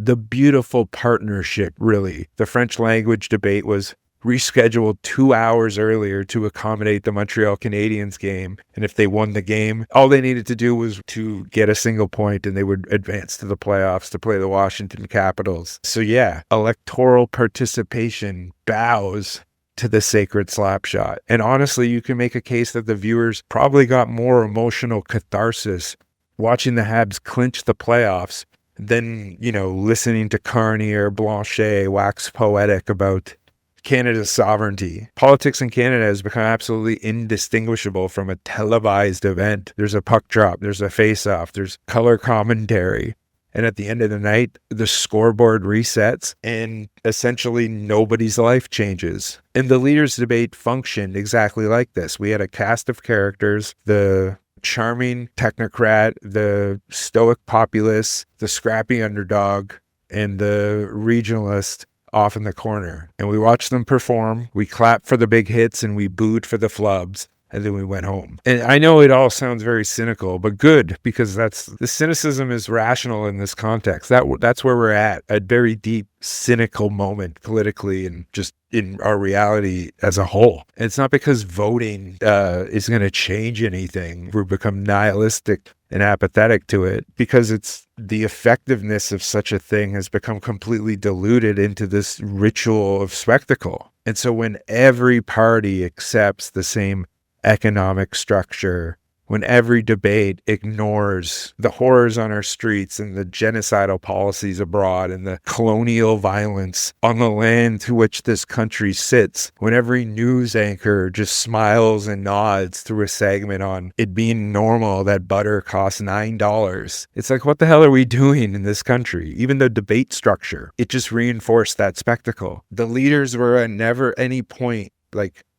The beautiful partnership, really. The French language debate was rescheduled 2 hours earlier to accommodate the Montreal Canadiens game. And if they won the game, all they needed to do was to get a single point and they would advance to the playoffs to play the Washington Capitals. So yeah, electoral participation bows to the sacred slap shot. And honestly, you can make a case that the viewers probably got more emotional catharsis watching the Habs clinch the playoffs than, listening to Carney or Blanchet wax poetic about Canada's sovereignty. Politics in Canada has become absolutely indistinguishable from a televised event. There's a puck drop, there's a face-off, there's color commentary. And at the end of the night, the scoreboard resets and essentially nobody's life changes. And the leaders' debate functioned exactly like this. We had a cast of characters, the charming technocrat, the stoic populist, the scrappy underdog, and the regionalist off in the corner. And we watched them perform. We clapped for the big hits and we booed for the flubs. And then we went home. And I know it all sounds very cynical, but good, because the cynicism is rational in this context. That's where we're at, a very deep, cynical moment politically and just in our reality as a whole. And it's not because voting is going to change anything. We've become nihilistic and apathetic to it, because it's the effectiveness of such a thing has become completely diluted into this ritual of spectacle. And so when every party accepts the same economic structure, when every debate ignores the horrors on our streets and the genocidal policies abroad and the colonial violence on the land to which this country sits, when every news anchor just smiles and nods through a segment on it being normal that butter costs $9, it's like, what the hell are we doing in this country? Even the debate structure, it just reinforced that spectacle. The leaders were at never any point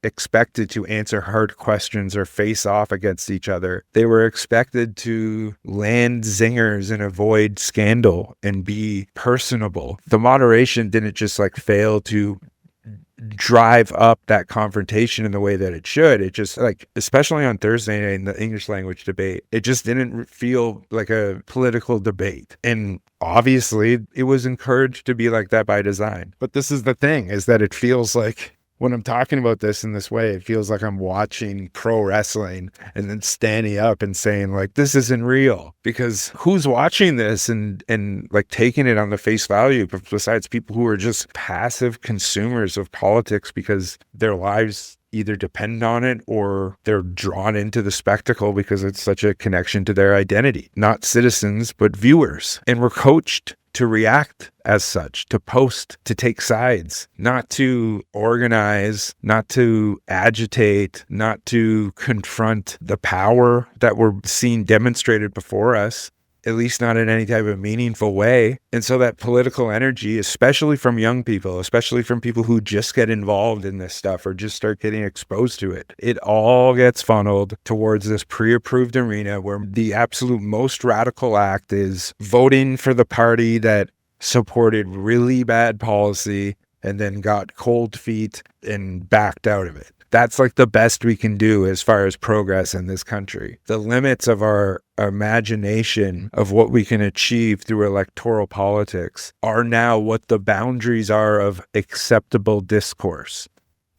expected to answer hard questions or face off against each other. They were expected to land zingers and avoid scandal and be personable. The moderation didn't just fail to drive up that confrontation in the way that it should. It just especially on Thursday night in the English language debate, it just didn't feel like a political debate. And obviously it was encouraged to be like that by design. But this is the thing, is that it feels like, when I'm talking about this in this way, it feels like I'm watching pro wrestling and then standing up and saying this isn't real, because who's watching this and taking it on the face value besides people who are just passive consumers of politics because their lives either depend on it or they're drawn into the spectacle because it's such a connection to their identity. Not citizens, but viewers. And we're coached to react as such, to post, to take sides, not to organize, not to agitate, not to confront the power that we're seeing demonstrated before us, at least not in any type of meaningful way. And so that political energy, especially from young people, especially from people who just get involved in this stuff or just start getting exposed to it, it all gets funneled towards this pre-approved arena where the absolute most radical act is voting for the party that supported really bad policy and then got cold feet and backed out of it. That's the best we can do as far as progress in this country. The limits of our imagination of what we can achieve through electoral politics are now what the boundaries are of acceptable discourse.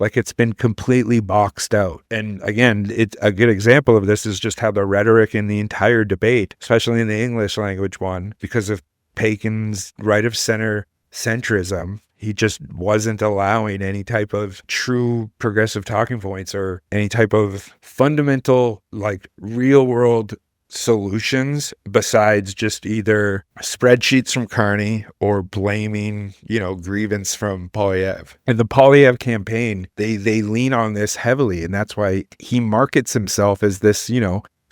Like it's been completely boxed out. And again, a good example of this is just how the rhetoric in the entire debate, especially in the English language one, because of Pakin's right of center centrism, he just wasn't allowing any type of true progressive talking points or any type of fundamental, like real world solutions besides just either spreadsheets from Carney or blaming, grievance from Polyev. And the Polyev campaign, they lean on this heavily. And that's why he markets himself as this,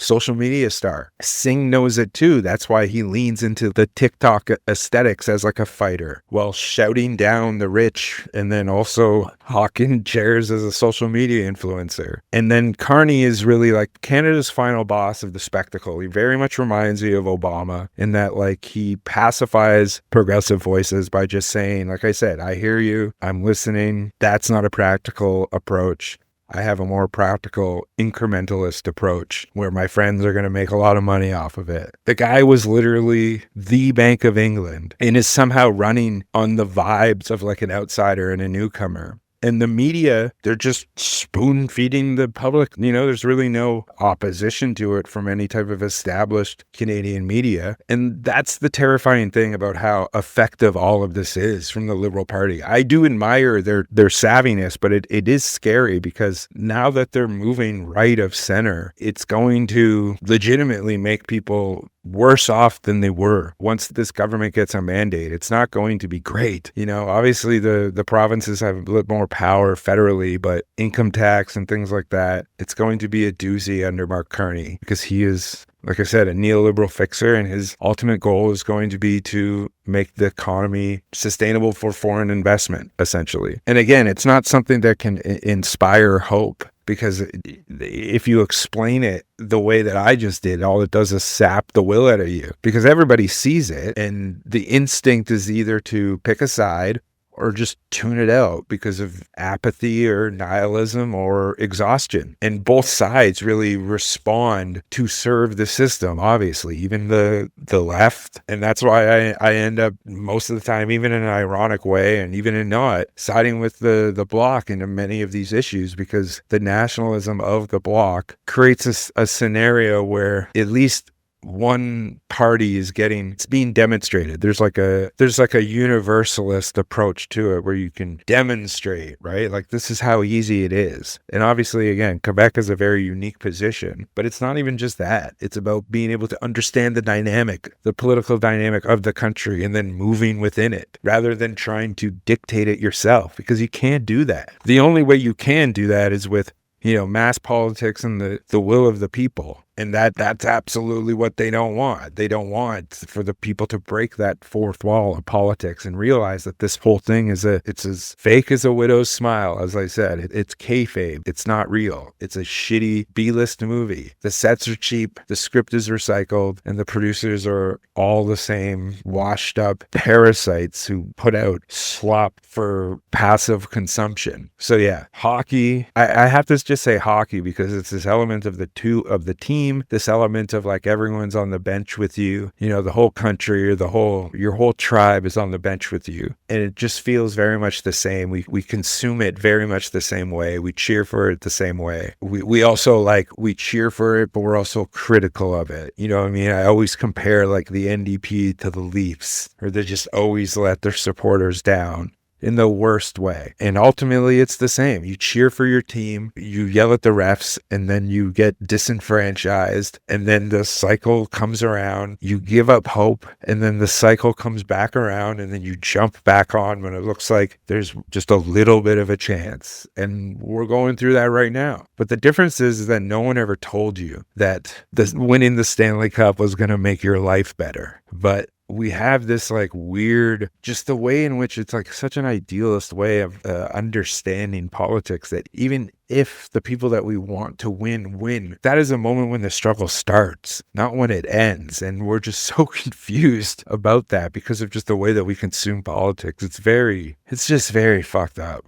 social media star. Singh knows it too. That's why he leans into the TikTok aesthetics as like a fighter while shouting down the rich and then also hawking chairs as a social media influencer. And then Carney is really like Canada's final boss of the spectacle. He very much reminds me of Obama in that like he pacifies progressive voices by just saying, like I said, I hear you, I'm listening. That's not a practical approach. I have a more practical incrementalist approach where my friends are going to make a lot of money off of it. The guy was literally the Bank of England and is somehow running on the vibes of like an outsider and a newcomer. And the media, they're just spoon feeding the public. There's really no opposition to it from any type of established Canadian media. And that's the terrifying thing about how effective all of this is from the Liberal Party. I do admire their savviness, but it is scary because now that they're moving right of center, it's going to legitimately make people worse off than they were once this government gets a mandate. It's not going to be great. Obviously the provinces have a little more power federally, but income tax and things like that, it's going to be a doozy under Mark Carney because he is, like I said, a neoliberal fixer, and his ultimate goal is going to be to make the economy sustainable for foreign investment, essentially. And again, it's not something that can inspire hope, because if you explain it the way that I just did, all it does is sap the will out of you, because everybody sees it, and the instinct is either to pick a side or just tune it out because of apathy or nihilism or exhaustion. And both sides really respond to serve the system, obviously, even the left. And that's why I end up most of the time, even in an ironic way and even in not, siding with the bloc into many of these issues, because the nationalism of the bloc creates a scenario where at least one party is it's being demonstrated. There's like a universalist approach to it where you can demonstrate, right? Like this is how easy it is. And obviously, again, Quebec is a very unique position, but it's not even just that. It's about being able to understand the political dynamic of the country and then moving within it rather than trying to dictate it yourself, because you can't do that. The only way you can do that is with mass politics and the will of the people. And that's absolutely what they don't want. They don't want for the people to break that fourth wall of politics and realize that this whole thing it's as fake as a widow's smile. As I said, it's kayfabe. It's not real. It's a shitty B-list movie. The sets are cheap, the script is recycled, and the producers are all the same washed up parasites who put out slop for passive consumption. So yeah, hockey. I have to just say hockey because it's this element of the team, this element of like everyone's on the bench with you, the whole country or your whole tribe is on the bench with you. And it just feels very much the same. We consume it very much the same way. We cheer for it the same way. We also we cheer for it, but we're also critical of it. You know what I mean? I always compare like the NDP to the Leafs, or they just always let their supporters down in the worst way. And ultimately, it's the same. You cheer for your team, you yell at the refs, and then you get disenfranchised. And then the cycle comes around. You give up hope, and then the cycle comes back around, and then you jump back on when it looks like there's just a little bit of a chance. And we're going through that right now. But the difference is that no one ever told you that winning the Stanley Cup was going to make your life better. But we have this weird, just the way in which it's such an idealist way of understanding politics, that even if the people that we want to win, that is a moment when the struggle starts, not when it ends. And we're just so confused about that because of just the way that we consume politics. It's just very fucked up.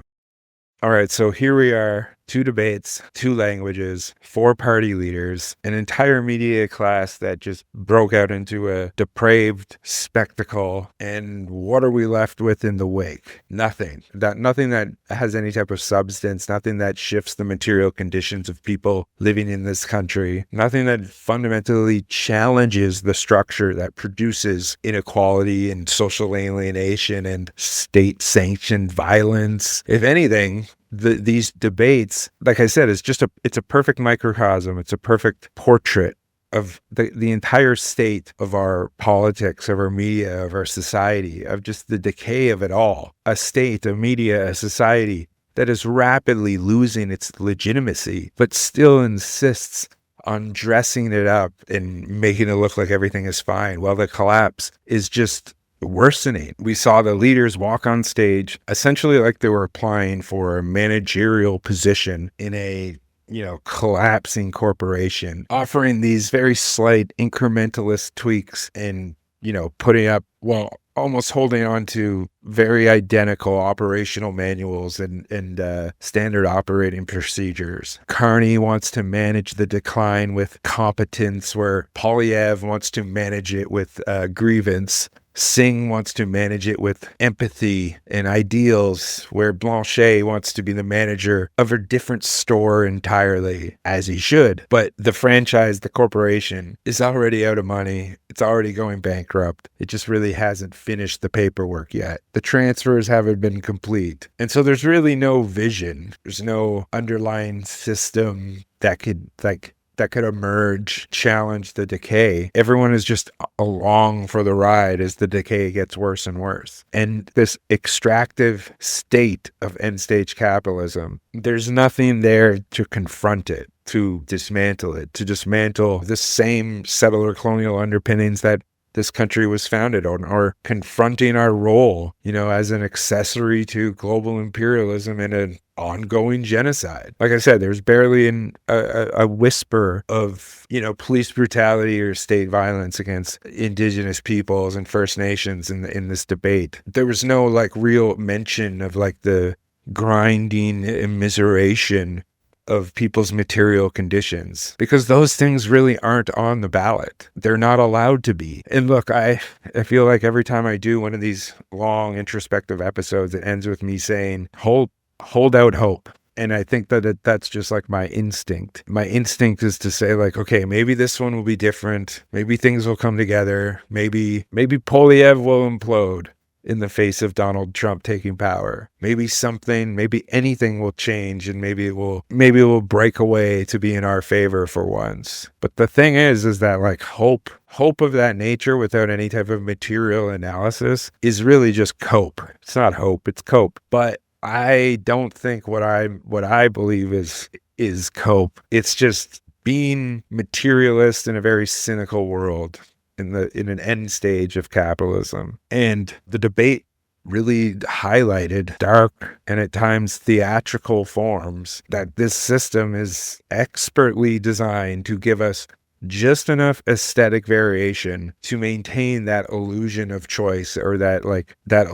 All right, so here we are, 2 debates, 2 languages, 4 party leaders, an entire media class that just broke out into a depraved spectacle. And what are we left with in the wake? Nothing. Nothing that has any type of substance, nothing that shifts the material conditions of people living in this country, nothing that fundamentally challenges the structure that produces inequality and social alienation and state-sanctioned violence. If anything, these debates, like I said, it's a perfect microcosm. It's a perfect portrait of the entire state of our politics, of our media, of our society, of just the decay of it all. A state, a media, a society that is rapidly losing its legitimacy, but still insists on dressing it up and making it look like everything is fine, while the collapse is just worsening. We saw the leaders walk on stage essentially like they were applying for a managerial position in a collapsing corporation, offering these very slight incrementalist tweaks and, putting up, almost holding on to very identical operational manuals and standard operating procedures. Carney wants to manage the decline with competence, where Polyev wants to manage it with grievance. Singh wants to manage it with empathy and ideals, where Blanchet wants to be the manager of a different store entirely, as he should. But the franchise, the corporation, is already out of money. It's already going bankrupt. It just really hasn't finished the paperwork yet. The transfers haven't been complete. And so there's really no vision. There's no underlying system that could emerge, challenge the decay. Everyone is just along for the ride as the decay gets worse and worse. And this extractive state of end-stage capitalism, there's nothing there to confront it, to dismantle it, to dismantle the same settler colonial underpinnings that this country was founded on, or confronting our role, as an accessory to global imperialism and an ongoing genocide. Like I said, there's barely a whisper of, police brutality or state violence against indigenous peoples and First Nations in this debate. There was no real mention of the grinding immiseration of people's material conditions, because those things really aren't on the ballot. They're not allowed to be. And look, I feel like every time I do one of these long introspective episodes, it ends with me saying, hold out hope. And I think that's just my instinct. My instinct is to say okay, maybe this one will be different. Maybe things will come together. Maybe Polyev will implode in the face of Donald Trump taking power. Maybe anything will change, and maybe it will break away to be in our favor for once. But the thing is that hope of that nature without any type of material analysis is really just cope. It's not hope, it's cope. But I don't think what I believe is cope. It's just being materialist in a very cynical world, in an end stage of capitalism. And the debate really highlighted dark and at times theatrical forms that this system is expertly designed to give us just enough aesthetic variation to maintain that illusion of choice, or that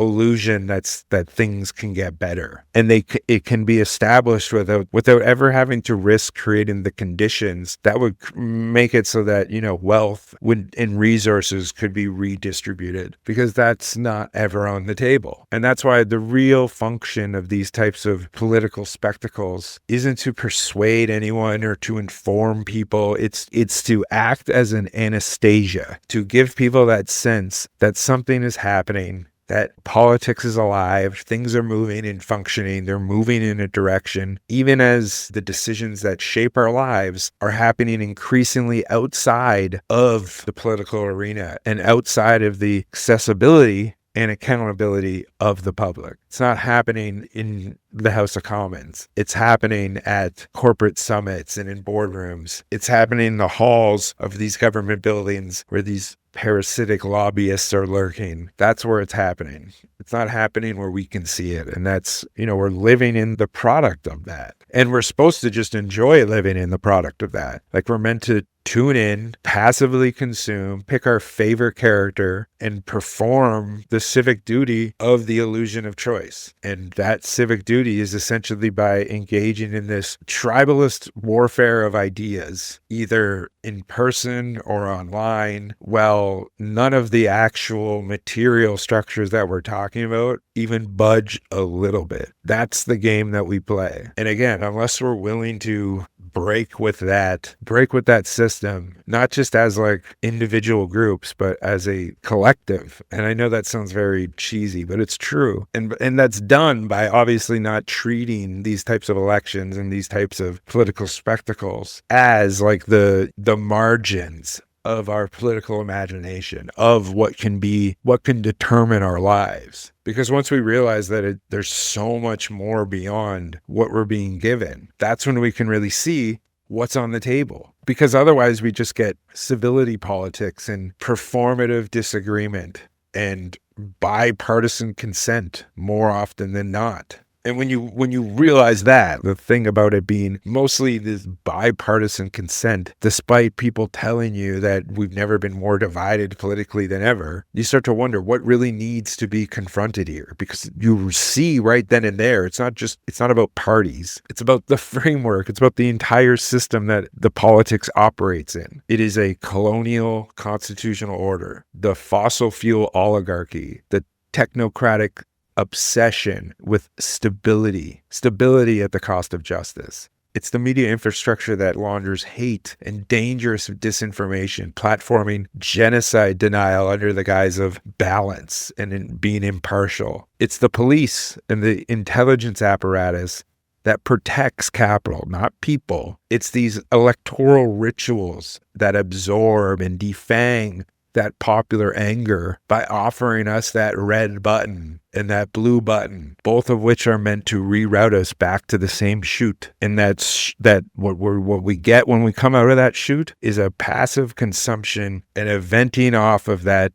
illusion that things can get better, and it can be established without ever having to risk creating the conditions that would make it so that wealth and resources could be redistributed, because that's not ever on the table. And that's why the real function of these types of political spectacles isn't to persuade anyone or to inform people. It's to act as an anesthesia, to give people that sense that something is happening, that politics is alive, things are moving and functioning, they're moving in a direction, even as the decisions that shape our lives are happening increasingly outside of the political arena and outside of the accessibility and accountability of the public. It's not happening in the House of Commons. It's happening at corporate summits and in boardrooms. It's happening in the halls of these government buildings where these parasitic lobbyists are lurking. That's where it's happening. It's not happening where we can see it. And that's, we're living in the product of that. And we're supposed to just enjoy living in the product of that. We're meant to tune in, passively consume, pick our favorite character, and perform the civic duty of the illusion of choice. And that civic duty is essentially by engaging in this tribalist warfare of ideas, either in person or online. Well, none of the actual material structures that we're talking about even budge a little bit. That's the game that we play. And again, unless we're willing to break with that system, not just as like individual groups, but as a collective. And I know that sounds very cheesy, but it's true. And that's done by obviously not treating these types of elections and these types of political spectacles as like the margins of our political imagination, of what can determine our lives. Because once we realize that there's so much more beyond what we're being given, that's when we can really see what's on the table. Because otherwise we just get civility politics and performative disagreement and bipartisan consent more often than not. And when you realize that, the thing about it being mostly this bipartisan consent, despite people telling you that we've never been more divided politically than ever, you start to wonder what really needs to be confronted here. Because you see right then and there, it's not about parties. It's about the framework. It's about the entire system that the politics operates in. It is a colonial constitutional order, the fossil fuel oligarchy, the technocratic obsession with stability at the cost of justice. It's the media infrastructure that launders hate and dangerous disinformation, platforming genocide denial under the guise of balance and in being impartial. It's the police and the intelligence apparatus that protects capital, not people. It's these electoral rituals that absorb and defang that popular anger by offering us that red button and that blue button, both of which are meant to reroute us back to the same chute. And what we get when we come out of that chute is a passive consumption and a venting off of that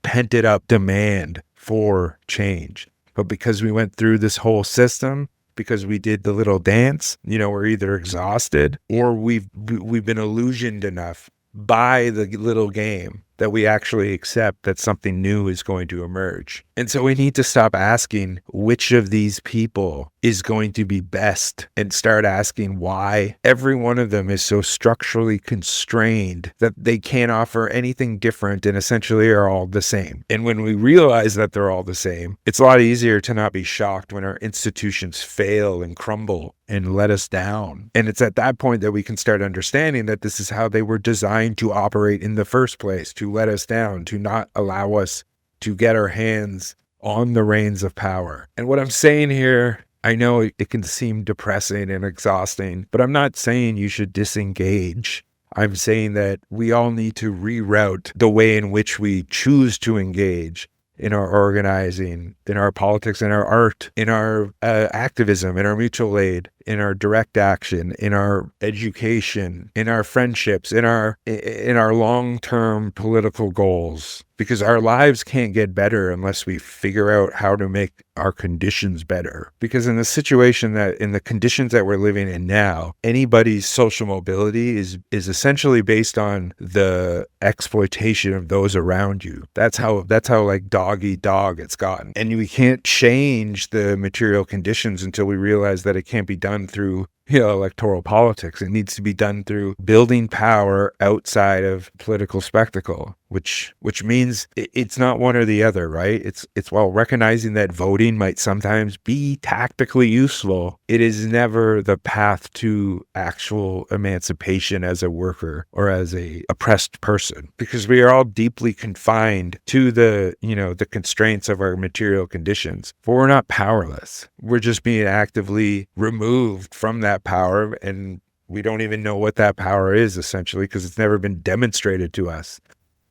pented up demand for change. But because we went through this whole system, because we did the little dance, we're either exhausted or we've been illusioned enough by the little game that we actually accept that something new is going to emerge. And so we need to stop asking which of these people is going to be best and start asking why every one of them is so structurally constrained that they can't offer anything different and essentially are all the same. And when we realize that they're all the same, it's a lot easier to not be shocked when our institutions fail and crumble and let us down. And it's at that point that we can start understanding that this is how they were designed to operate in the first place, to let us down, to not allow us to get our hands on the reins of power. And what I'm saying here, I know it can seem depressing and exhausting, but I'm not saying you should disengage. I'm saying that we all need to reroute the way in which we choose to engage in our organizing, in our politics, in our art, in our activism, in our mutual aid, in our direct action, in our education, in our friendships, in our long-term political goals. Because our lives can't get better unless we figure out how to make our conditions better. Because in the conditions that we're living in now, anybody's social mobility is essentially based on the exploitation of those around you. That's how like dog eat dog it's gotten. And we can't change the material conditions until we realize that it can't be done through electoral politics. It needs to be done through building power outside of political spectacle, which means it's not one or the other, right? It's while recognizing that voting might sometimes be tactically useful, it is never the path to actual emancipation as a worker or as a oppressed person, because we are all deeply confined to the constraints of our material conditions. But we're not powerless. We're just being actively removed from that power, and we don't even know what that power is, essentially, because it's never been demonstrated to us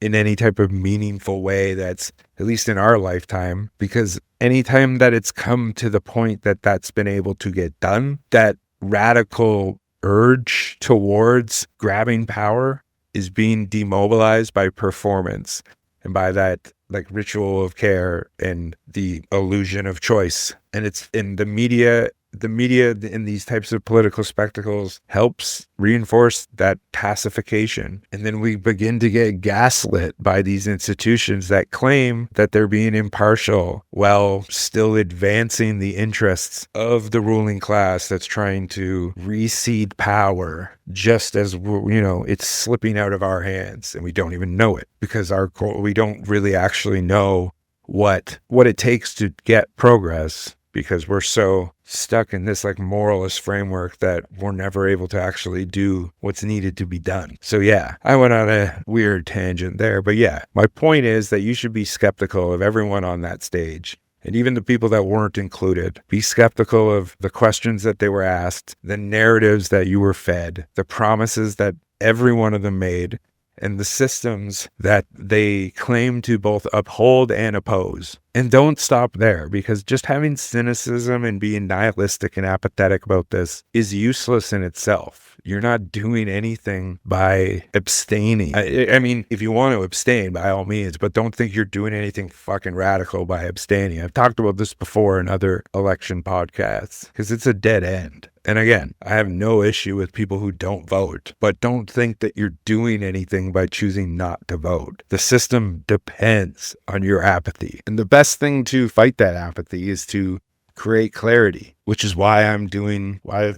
in any type of meaningful way that's, at least in our lifetime. Because anytime that it's come to the point that that's been able to get done, that radical urge towards grabbing power is being demobilized by performance and by that like ritual of care and the illusion of choice. And it's in the media the media in these types of political spectacles helps reinforce that pacification. And then we begin to get gaslit by these institutions that claim that they're being impartial while still advancing the interests of the ruling class that's trying to reseed power, just as it's slipping out of our hands and we don't even know it, because we don't really actually know what it takes to get progress, because we're so stuck in this like moralist framework that we're never able to actually do what's needed to be done. So yeah, I went on a weird tangent there, but yeah, my point is that you should be skeptical of everyone on that stage. And even the people that weren't included, be skeptical of the questions that they were asked, the narratives that you were fed, the promises that every one of them made, and the systems that they claim to both uphold and oppose. And don't stop there, because just having cynicism and being nihilistic and apathetic about this is useless in itself. You're not doing anything by abstaining. I mean, if you want to abstain, by all means, but don't think you're doing anything fucking radical by abstaining. I've talked about this before in other election podcasts, because it's a dead end. And again, I have no issue with people who don't vote, but don't think that you're doing anything by choosing not to vote. The system depends on your apathy. And the best thing to fight that apathy is to create clarity, which is why I've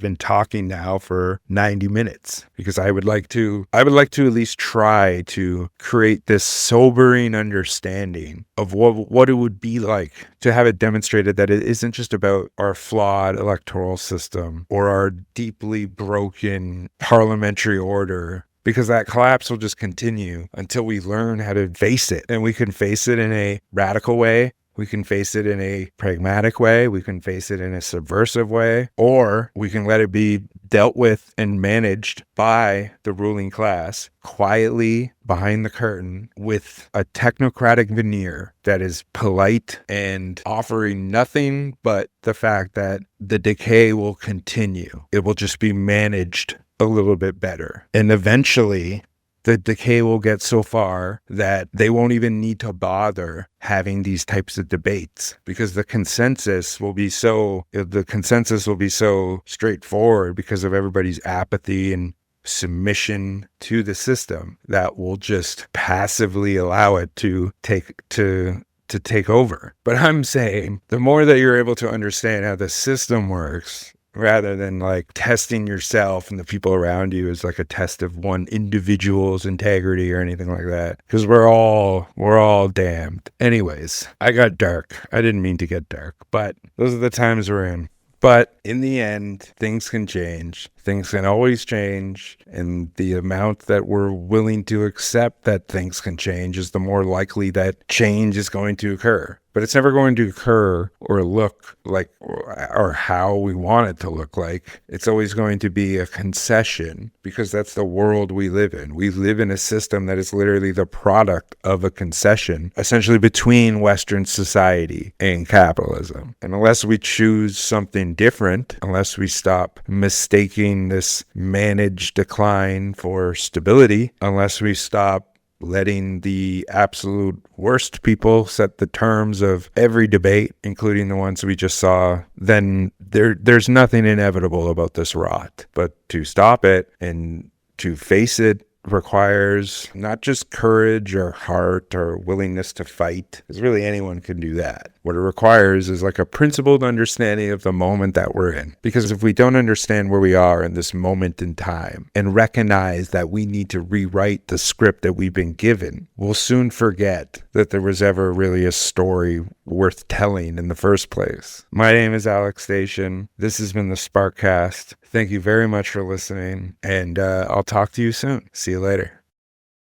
been talking now for 90 minutes, because I would like to at least try to create this sobering understanding of what it would be like to have it demonstrated that it isn't just about our flawed electoral system or our deeply broken parliamentary order, because that collapse will just continue until we learn how to face it. And we can face it in a radical way. We can face it in a pragmatic way. We can face it in a subversive way, or we can let it be dealt with and managed by the ruling class quietly behind the curtain with a technocratic veneer that is polite and offering nothing but the fact that the decay will continue. It will just be managed a little bit better. And eventually, the decay will get so far that they won't even need to bother having these types of debates, because the consensus will be so straightforward because of everybody's apathy and submission to the system that will just passively allow it to take over. But I'm saying the more that you're able to understand how the system works, rather than like testing yourself and the people around you as like a test of one individual's integrity or anything like that, because we're all damned. Anyways, I got dark. I didn't mean to get dark, but those are the times we're in. But in the end, things can change. Things can always change. And the amount that we're willing to accept that things can change is the more likely that change is going to occur. But it's never going to occur or look like or how we want it to look like. It's always going to be a concession, because that's the world we live in. We live in a system that is literally the product of a concession, essentially between Western society and capitalism. And unless we choose something different, unless we stop mistaking this managed decline for stability, unless we stop letting the absolute worst people set the terms of every debate, including the ones we just saw, then there's nothing inevitable about this rot. But to stop it and to face it requires not just courage or heart or willingness to fight, because really anyone can do that. What it requires is like a principled understanding of the moment that we're in. Because if we don't understand where we are in this moment in time and recognize that we need to rewrite the script that we've been given, we'll soon forget that there was ever really a story worth telling in the first place. My name is Alex Station. This has been the Sparkcast. Thank you very much for listening, and I'll talk to you soon. See you later.